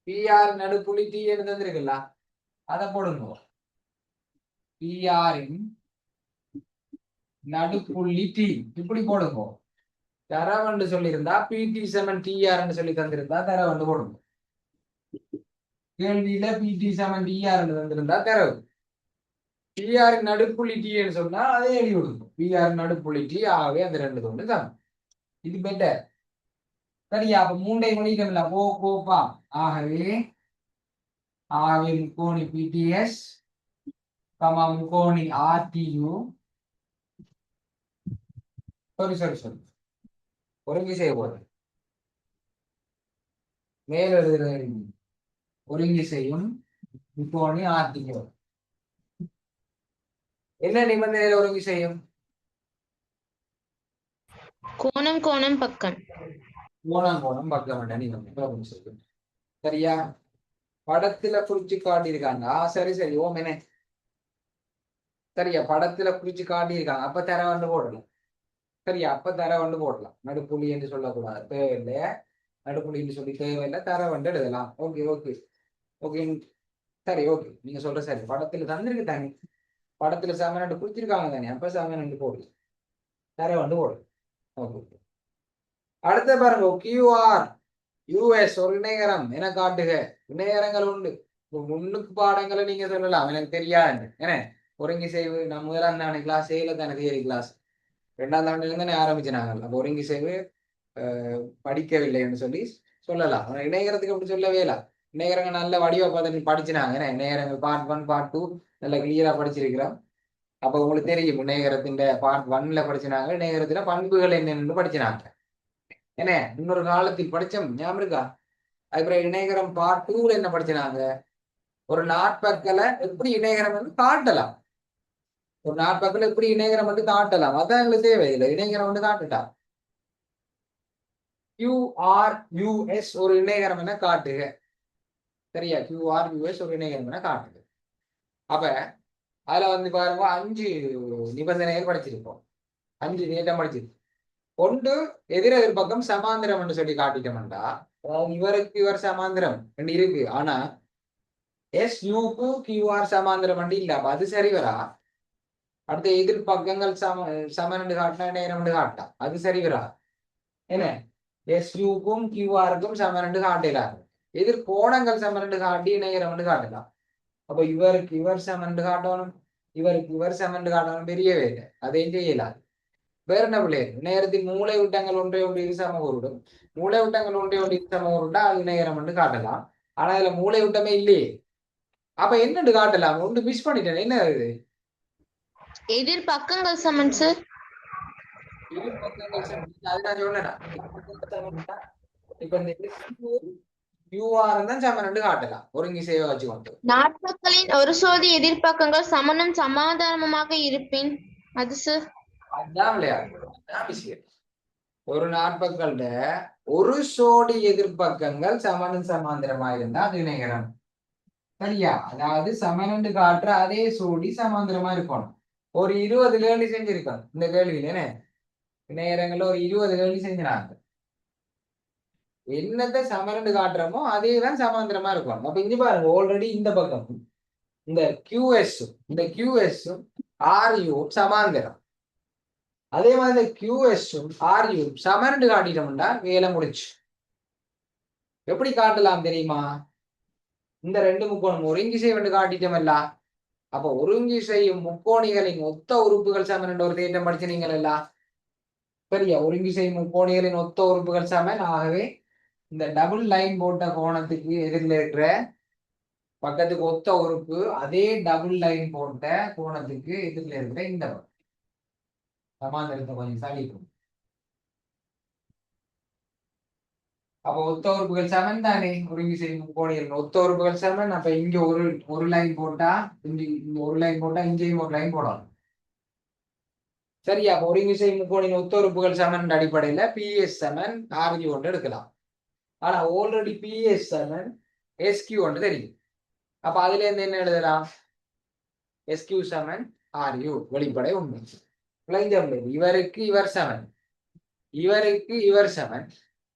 பிஆர் நடுப்புள்ளி டி என்று தந்திருக்குல்ல, அதை போடுங்க. பிஆரின் நடுப்புள்ளி டி இப்படி போடுங்க. தரவண்டு சொல்லியிருந்தா பிடி சமன் டிஆர் சொல்லி தந்திருந்தா தரவண்டு போடுங்க. கேள்வியில பிடி சமன் டிஆர் தந்திருந்தா தரவு. பிஆர் நடுப்புள்ளி டி சொன்னா அதே எழுதி கொடுக்கும். பிஆர் நடுப்புள்ளி டி ஆகவே அந்த ரெண்டு தொண்டு தான். இது பெட்டர். சரியா? அப்ப மூண்டை மணிக்கமில்ல கோப்பா. ஆகவே முக்கோணி பிடிஎஸ் முக்கோணி ஆர்டியூ சொல்லு ஒருங்கி செய்ய போறது. மேல் எழுதுறது ஒருங்கி செய்யும் முக்கோணி ஆர்டியூ. என்ன நிபந்தனையில ஒருங்கி செய்யும்? கோணம் பக்கம். கோணம் பக்கம் நிபந்தனை செய்யும். சரியா? படத்துல குறிச்சு காட்டியிருக்காங்க. சரி ஓம் என்ன? சரியா? படத்துல குறிச்சு காட்டியிருக்காங்க. அப்ப தர வந்து போடலாம். சரியா? அப்ப தர வந்து போடலாம். நடுப்புள்ளி என்று சொல்லக்கூடாது, தேவையில்லை. நடுப்புள்ளி என்று சொல்லி தேவையில்லை, தர வந்து எழுதலாம். ஓகே. சரி, ஓகே. நீங்க சொல்ற சரி. படத்துல தந்திருக்கு தானே, படத்துல சமன் குறிச்சிருக்காங்க தானே, அப்ப சமன் போடலாம், தர வந்து போடலாம். ஓகே. அடுத்த பாருங்க, கியூஆர் யூஎஸ் ஒரு இணையரம் என காட்டுக. இணையரங்கள் உண்டு. முன்னுக்கு பாடங்களை நீங்க சொல்லலாம், எனக்கு தெரியாது. ஏன்னா ஒருங்கி செய்வு நான் முதலாம் தானே கிளாஸ் செய்யல தானே, தியரி கிளாஸ் 2ஆம் ஆண்டுல இருந்து ஆரம்பிச்சினாங்க. அப்போ ஒருங்கி செய்வு படிக்கவில்லைன்னு சொல்லலாம். ஆனா இணையரத்துக்கு அப்படி சொல்லவே இல்லை. இணையரங்க நல்ல வடிவ பார்த்து படிச்சினாங்க. ஏன்னா இணையரங்கள் பார்ட் 1 பார்ட் 2 நல்ல கிளியரா படிச்சிருக்கிறோம். அப்ப உங்களுக்கு தெரியும், இணையரத்தின் பார்ட் 1ல படிச்சினாங்க, இணையரத்துல பண்புகள் என்னென்னு படிச்சினாங்க. என்ன இன்னொரு காலத்தில் படிச்சோம், ஞாபகம் இருக்கா? அதுக்கப்புறம் இணையகரம் பார்ட் 2ல என்ன படிச்சினாங்க? ஒரு நாட்பக்கலை எப்படி இணையகரம் வந்து காட்டலாம், ஒரு நாட்பக்கலை எப்படி இணையகரம் வந்து காட்டலாம், அதான் எங்களுக்கு தேவையில்லை. இணையகரம் வந்து காட்டுட்டா. QRUS ஒரு இணையகரம் என காட்டுக. சரியா? QRUS ஒரு இணையகரம் என காட்டுக. அப்ப அதுல வந்து பாருங்க 5 நிபந்தனைகள் படிச்சிருப்போம். 5 நீட்டம் படிச்சிருப்போம். ஒன்று எதிர் பக்கம் சமாந்திரம் என்று சொல்லி காட்டிட்டோம்டா, இவருக்கு இவர் சமாந்திரம் இருக்கு. ஆனா SU QR சமாந்திரம் இல்ல, அது சரி வரா? அடுத்த எதிர் பக்கங்கள் சமன் காட்டினா நேரம் காட்டா, அது சரி வரா? என்ன SUக்கும் QR சமன் காட்டலாம். எதிர் கோணங்கள் சமன் காட்டி நேரம் காட்டலாம். அப்ப இவருக்கு இவர் சமன் காட்டணும், இவருக்கு இவர் சமன் காட்டணும், பெரியவே இல்லை, அதையும் செய்யலாம். வேற என்ன பிள்ளைகள்? நேரத்தின் மூளை விட்டங்கள் ஒன்றை இரு சம உருடும். மூளை விட்டங்கள் ஒன்றை இரு சம உருண்டா அது நேரம் என்று காட்டலாம். ஆனா அதுல மூளை விட்டமே இல்லையே. அப்ப என்னன்னு காட்டலாம்? ஒன்று மிஸ் பண்ணிட்டேன். என்ன அது? எதிர் பக்கங்கள் சமன் சார். எதிர் பக்கங்கள் சமன், அது நான் சொன்னேன். இப்ப இந்த QR தான் சமன் என்று காட்டலாம், ஒருங்கி செய்ய வச்சுக்கொண்டு. நாட்பக்களின் ஒரு சோதி எதிர்பக்கங்கள் சமனும் சமாதானமுமாக இருப்பின் அது சார். அதான் விளையாடு, அதான் விஷயம். ஒரு நாட்பக்கள்ல ஒரு சோடி எதிர்பக்கங்கள் சமனும் சமாந்திரமா இருந்தா அது இணைகரம். சரியா? அதாவது சமனண்டு காட்டுற அதே சோடி சமாந்திரமா இருக்கணும். ஒரு 20 கேள்வி செஞ்சிருக்கோம் இந்த கேள்வியில. என்ன நேரங்கள்ல ஒரு 20 கேள்வி செஞ்சினாங்க. என்னத்தை சமனண்டு காட்டுறோமோ அதே தான் சமாந்திரமா இருக்கணும். அப்ப இங்க பாருங்க, ஆல்ரெடி இந்த பக்கம் இந்த இந்த கியூஎஸும் ஆர்யூ சமாந்திரம். அதே மாதிரி இந்த கியூஎஸும் ஆர்யூ சமனண்டு காட்டிட்டோம்னா வேலை முடிச்சு. எப்படி காட்டலாம் தெரியுமா? இந்த ரெண்டு முக்கோணம் ஒருங்கி செய்ய காட்டிட்டோம்ல. அப்ப ஒருங்கி செய்யும் முக்கோணிகளின் ஒத்த உறுப்புகள் சமன் என்ற ஒரு தேற்றம் படிச்சினீங்களா? சரியா? ஒருங்கி செய்யும் முக்கோணிகளின் ஒத்த உறுப்புகள் சமன். ஆகவே இந்த டபுள் லைன் போட்ட கோணத்துக்கு எதிரில் இருக்கிற பக்கத்துக்கு ஒத்த உறுப்பு அதே டபுள் லைன் போட்ட கோணத்துக்கு எதிரில் இருக்கிற இந்த சமாந்தரத்தை கொஞ்சம் சளிக்கும். அப்ப ஒத்த உறுப்புகள் சமன் தானே. ஒருங்கி செய்யும் முக்கோணிகளின் ஒத்த உறுப்புகள் சமன். அப்ப இங்க ஒரு லைன் போட்டா இங்க ஒரு லைன் போட்டா இங்கேயும் ஒரு லைன் போடணும். சரியா? அப்ப ஒருங்கி செய்யும் முக்கோணின் ஒத்த உறுப்புகள் சமன் அடிப்படையில பிஎஸ் சமன் ஆர்கியூ ஒன்று எடுக்கலாம். ஆனா ஆல்ரெடி பிஎஸ் சமன் எஸ்கியூ ஒன்று தெரியும். அப்ப அதுல இருந்து என்ன எழுதலாம்? எஸ்கியூ சமன் ஆர்யூ வெளிப்படை உண்மை. இவருக்கு இவர் சமன், இவருக்கு இவர் சமன்.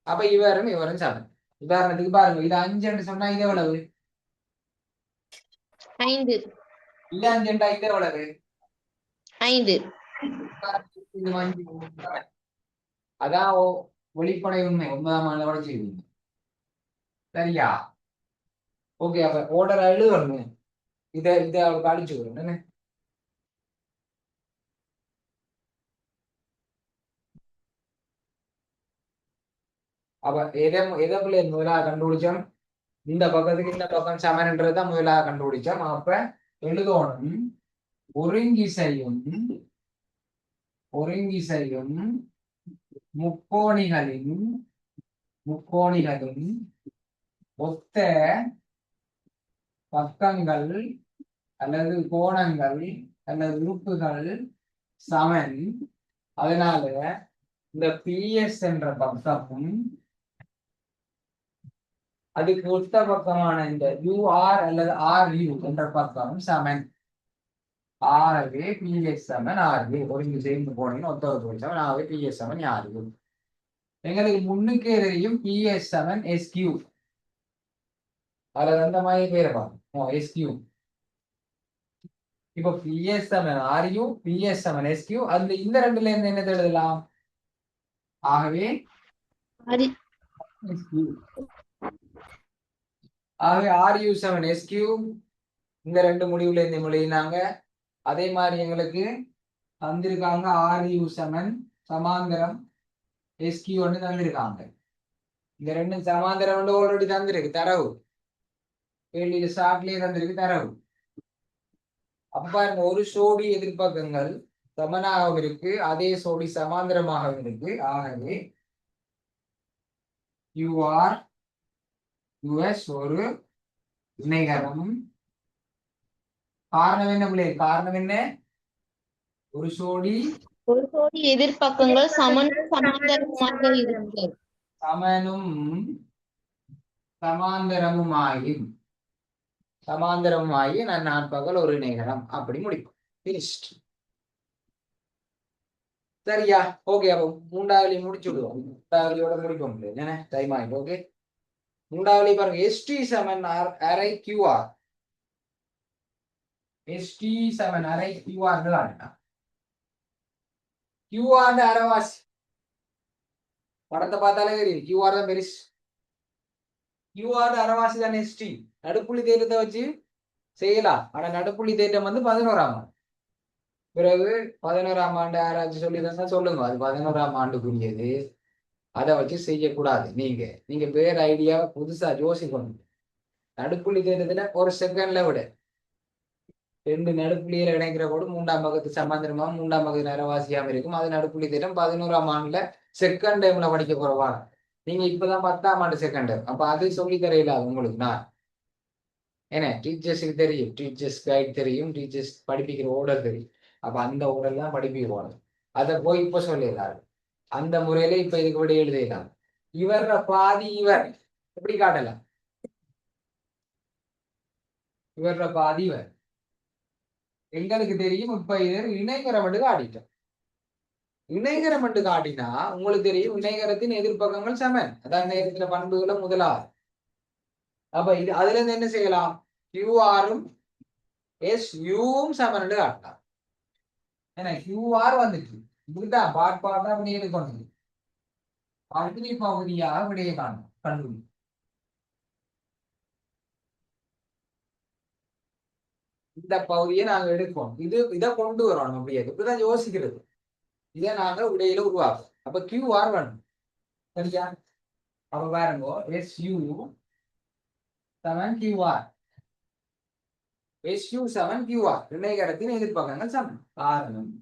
அப்ப இவரும் இவரும் சமன். உதாரணத்துக்கு பாருங்க, இது 5 சொன்னா இது எவ்வளவு? 5. இது 5 இது எவ்வளவு? 5. அதான் வெளிப்படை உண்மை 9ஆம் ஆண்டு செய்வீங்க. சரியா? ஓகே. அப்ப ஓர்டர் எழுதணும். இதை அவருக்கு அடிச்சு விடுங்க. அப்ப எதை முதலாக கண்டுபிடிச்சோம்? இந்த பக்கத்துக்கு இந்த பக்கம் சமன்ன்றதுதான் முதலாக கண்டுபிடிச்சோம். அப்ப எழுதணும் ஒருங்கிசையும் முக்கோணிகளின் ஒத்த பக்கங்கள் அல்லது கோணங்கள் அல்லது உறுப்புகள் சமன். அதனால இந்த பிஎஸ் என்ற பக்கமும் அதுக்கு ஒத்த பக்கமான இந்த யூஆர் அல்லது ஆர்யூ என்ற பக்கமும் சமன். ஆகவே பிஎஸ் சமன் ஆர்யூ. ஒருங்கு செய்து போனீங்க ஒத்த ஒரு சமன். ஆகவே பிஎஸ் சமன் ஆர்யூ. எங்களுக்கு முன்னுக்கே தெரியும் பிஎஸ் சமன் எஸ்கியூ. அதுல அந்த மாதிரி பேரை பார்ப்போம், எஸ்கியூ. இப்போ பிஎஸ் சமன் ஆர்யூ, பிஎஸ் சமன் எஸ்கியூ. அந்த இந்த ரெண்டுல இருந்து என்ன எழுதலாம்? ஆகவே ஆர்யூ சமன் எஸ்கியூ. இந்த ரெண்டு முடிவுல இருந்து எழுதினாங்க. அதே மாதிரி எங்களுக்கு தந்திருக்காங்க ஆர்யூ சமன் சமாந்தரம் எஸ்கியூ ஒன்று தந்திருக்காங்க. இந்த ரெண்டு சமாந்தரம் வந்து ஆல்ரெடி தந்திருக்கு தரவு. கேள்வியில ஸ்டார்ட்லயே தந்திருக்கு தரவு. அப்ப பாருங்க, ஒரு சோடி எதிர்ப்பக்கங்கள் சமனாகவும் இருக்கு, அதே சோடி சமாந்தரமாகவும் இருக்கு. ஆகவே யூஆர் யூஎஸ் ஒரு இணைகரம். காரணம் என்ன பிள்ளை? காரணம் என்ன? ஒரு சோடி எதிர்ப்பக்கங்கள் சமனும் சமாந்தரமுமாக இருக்கு. சமனும் சமாந்தரமுமாகி நன்னாற்பகல் ஒரு இணைகரம். அப்படி முடிப்போம். பினிஷ்ட். சரியா? ஓகே. அப்போ மூன்றாவளி முடிச்சு விடுவோம். மூன்றாவளியோட முடிப்போம். என்ன டைம் ஆயிட்டு. ஓகே. மூன்றாவளி பாருங்க, எஸ்டி சமன் அரை கியூஆர். எஸ்டி சமன் அரை கியூஆர். கியூஆர் அரைவாசி. படத்தை பார்த்தாலே தெரியும் கியூஆர் தான் பெருசு. கியூஆர் அரைவாசி தான் எஸ்டி. நடுப்புள்ளி தேட்டத்தை வச்சு செய்யலாம். ஆனா நடுப்புள்ளி தேட்டம் வந்து 11ஆம் ஆண்டு. பிறகு 11ஆம் ஆண்டு யாராச்சும் சொல்லியிருந்தா சொல்லுங்க, அது 11ஆம் ஆண்டுக்குரியது, அதை வச்சு செய்யக்கூடாது. நீங்க வேற ஐடியாவை புதுசா யோசிக்கணும். நடுப்புள்ளி தேட்டத்துல ஒரு செகண்ட்ல விட 2 நடுப்புள்ளியில இணைக்கிற கூட 3ஆம் பக்கத்து சமாந்தரமா 3ஆம் பக்கத்து அரைவாசியாம இருக்கும். அது நடுப்புள்ளி தேட்டம் 11ஆம் ஆண்டுல செகண்ட் டைம்ல படிக்க போறவா. நீங்க இப்பதான் 10ஆம் ஆண்டு செகண்ட். அப்ப அது சொல்லி தரையில உங்களுக்கு நான் என்ன டீச்சர்ஸுக்கு தெரியும், டீச்சர்ஸ் கைட் தெரியும், டீச்சர்ஸ் படிப்பிக்கிற ஓர்டர் தெரியும். அப்ப அந்த ஓர்டர் தான் படிப்பிக்குவாங்க. அதை போய் இப்ப சொல்லிடலாம். அந்த முறையில இப்ப இதுக்கு விட எழுதிடலாம். இவர் பாதி இவர் எப்படி காட்டலாம்? இவர பாதி இவர். எங்களுக்கு தெரியும் இப்ப இது இணைகரம் என்று காட்டிட்டோம். இணைகரம் என்று காட்டினா உங்களுக்கு தெரியும் இணைகரத்தின் எதிர்ப்பக்கங்கள் சமன். அதான் நேரத்துல பண்புகளை முதலாவது. அப்ப இது அதுல இருந்து என்ன செய்யலாம்? கியூஆரும் எஸ்யூவும் சமன் என்று காட்டலாம். ஏன்னா கியூஆர் வந்துச்சு, இப்படிதான் பாட்பாட்டா விடையை கொண்டது. பகுதி பகுதியாக விடையை காணும் கண்டுபிடி. இந்த பகுதியை நாங்க எடுப்போம். இதை கொண்டு வரோம். அப்படியே இப்படிதான் யோசிக்கிறது. இதை நாங்க விடையில உருவாக்கும். அப்ப கியூஆர் வேணும். சரியா? அப்ப பாருங்க எஸ்யூ சமன் கியூஆர். எஸ்யூ சமன் கியூஆர். இணைகரத்தின் எதிர்ப்பக்கங்கள் சமன். காரணம்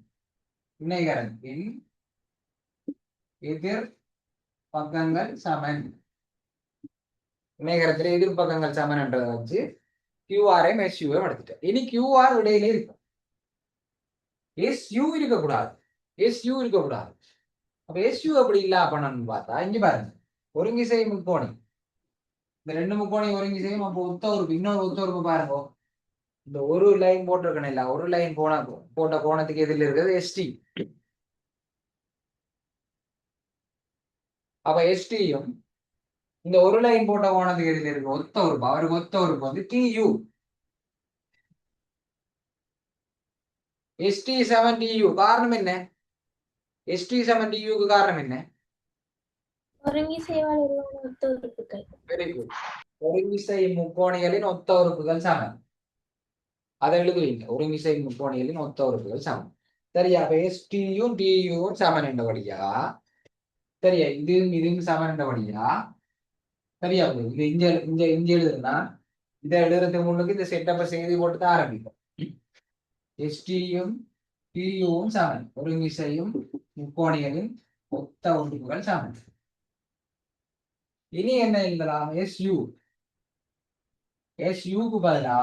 இணைகரத்தின் எதிர் பக்கங்கள் சமன். இணைகரத்தின் எதிர்ப்பக்கங்கள் சமன் என்றதை வச்சு கியூஆரையும் எஸ்யூவை எடுத்துட்டேன். இனி கியூஆர் இடையிலே இருக்கும். எஸ்யூ இருக்கக்கூடாது. எஸ்யூ இருக்கக்கூடாது. அப்ப எஸ்யூ அப்படி இல்ல பண்ணணும்னு பார்த்தா இங்க பாருங்க, ஒருங்கிசை முக்கோணி. இந்த ரெண்டு முக்கோணி ஒருங்கிசையும் அப்போ ஒத்த உறுப்பு. இன்னொரு ஒத்த உறுப்பு பாருங்க, இந்த ஒரு லைன் போட்டிருக்கணும் இல்ல, ஒரு லைன் போட்ட கோணத்துக்கு எதிரில் இருக்கிறது எஸ்டி. அப்ப எஸ்டியும் இந்த ஒரு லைன் போட்ட கோணத்துக்கு எதிரில் இருக்க ஒத்த உறுப்பு, அவருக்கு ஒத்த உறுப்பு வந்து டியூ. ST seven due. காரணம் என்ன? எஸ்டி செவன் டியூக்கு காரணம் என்ன? ஒருங்கிசைவால் உருவான ஒத்த உறுப்புகள். Very good. ஒருங்கிசை முக்கோணிகளின் ஒத்த உறுப்புகள் சமன். அதை எழுதுவீங்க. ஒருங்கிசை முக்கோணிகளின் ஒத்த உறுப்புகள் சமன். சரியா? அப்ப எஸ்டியும் டியூவும் சமன் என்றபடியா, சரியா, இதுவும் சமன் என்றபடியா, சரியா? இது இங்க இங்க இங்க எழுதுனா இதை எழுதுறதுக்கு முன்னுக்கு இந்த செட்டப்பை செய்தி போட்டு தான் ஆரம்பிக்கும். எஸ்டியும் டியூவும் சமன். ஒருங்கிசையும் முக்கோணிகளின் ஒத்த உறுப்புகள் சமன். இனி என்ன எழுதலாம்? எஸ்யூ. எஸ்யூக்கு பதிலா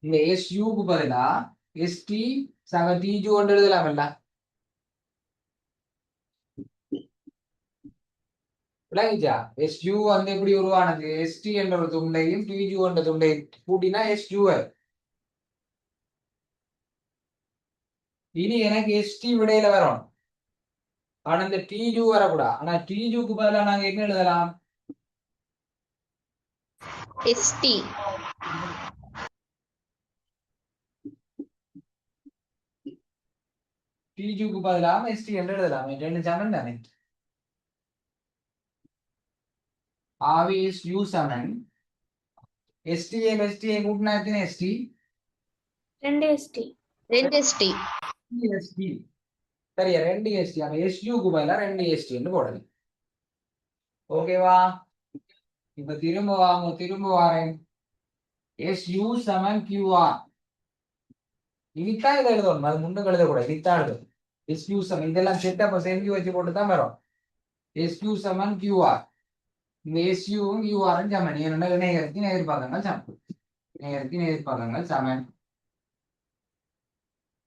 இந்த எஸ்யூக்கு பதிலா எஸ்டி சக டிஜு கொண்டு எழுதலாமல்ல. விளங்கிச்சா? எஸ்யூ வந்து எப்படி உருவானது? எஸ்டி என்ற ஒரு துண்டையும் டிஜு என்ற துண்டை கூட்டினா எஸ்யூ. இனி எனக்கு எஸ்டி விடையில வரும். ஆனா இந்த டிஜு வரக்கூடாது. ஆனா டிஜுக்கு பதிலா நாங்க என்ன எழுதலாம்? எஸ்டி. டிஜுக்கு பதிலாக எஸ்டி என்று எழுதலாம். ரெண்டு சமன் தானே. ஆவி இஸ் யூ சமன் எஸ்டிஏ எஸ்டிஏ கூட்டினா எத்தனை எஸ்டி? 2 எஸ்டி. 2 எஸ்டி. எஸ்டி. சரியா, 2 எஸ்டி. அப்ப எஸ்யூக்கு பதிலாக 2 எஸ்டி போடணும். ஓகேவா? இப்ப திரும்ப வாரேன். எஸ்யூ சமன் கியூஆர். இனித்தான் இதை எழுதணும். அது முன்னுக்கு எழுதக்கூடாது. இனித்தான் எழுதணும். எஸ்யூ சமன் இதெல்லாம் செட்டப்ப செஞ்சு வச்சு போட்டு தான் வரும். எஸ்யூ சமன் கியூஆர். இந்த எஸ்யூவும் கியூஆரும் சமன். ஏன்னா இணையகத்தின் எதிர்பார்க்கங்கள் சமன். இணையகத்தின் எதிர்பார்க்கங்கள் சமன்.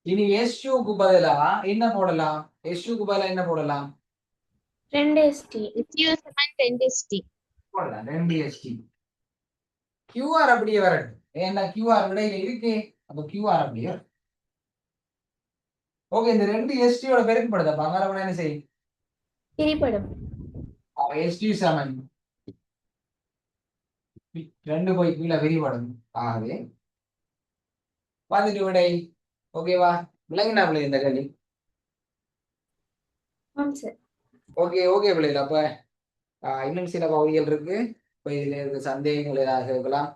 இனி எஸ்யூக்கு பதிலா என்ன போடலாம்? எஸ்யூக்கு பதிலா என்ன போடலாம்? 2 எஸ்டி. எஸ்யூ சமன் 2 எஸ்டி. போடலாம் 2 எஸ்டி. கியூஆர் அப்படியே வரட்டும். ஏன்னா கியூஆர் விடையில இருக்கு. அப்ப கியூஆர் அப்படியே. ஓகே, இந்த 2 எஸ்டியோட பெருக்கப்படுதப்பா. மரபணு என்ன செய்யும்? பிரிபடும். அப்ப எஸ்டி சமன் 2 போய் கீழே விரிவடும். ஆகவே வந்துட்டு விடை. ஓகேவா? விளங்கினா பிள்ளை இந்த கேள்வி? ஆம் சார். ஓகே பிள்ளைகள். அப்ப இன்னும் சில பகுதிகள் இருக்கு. இப்ப இதுல இருக்க சந்தேகங்கள் ஏதாவது இருக்கலாம்.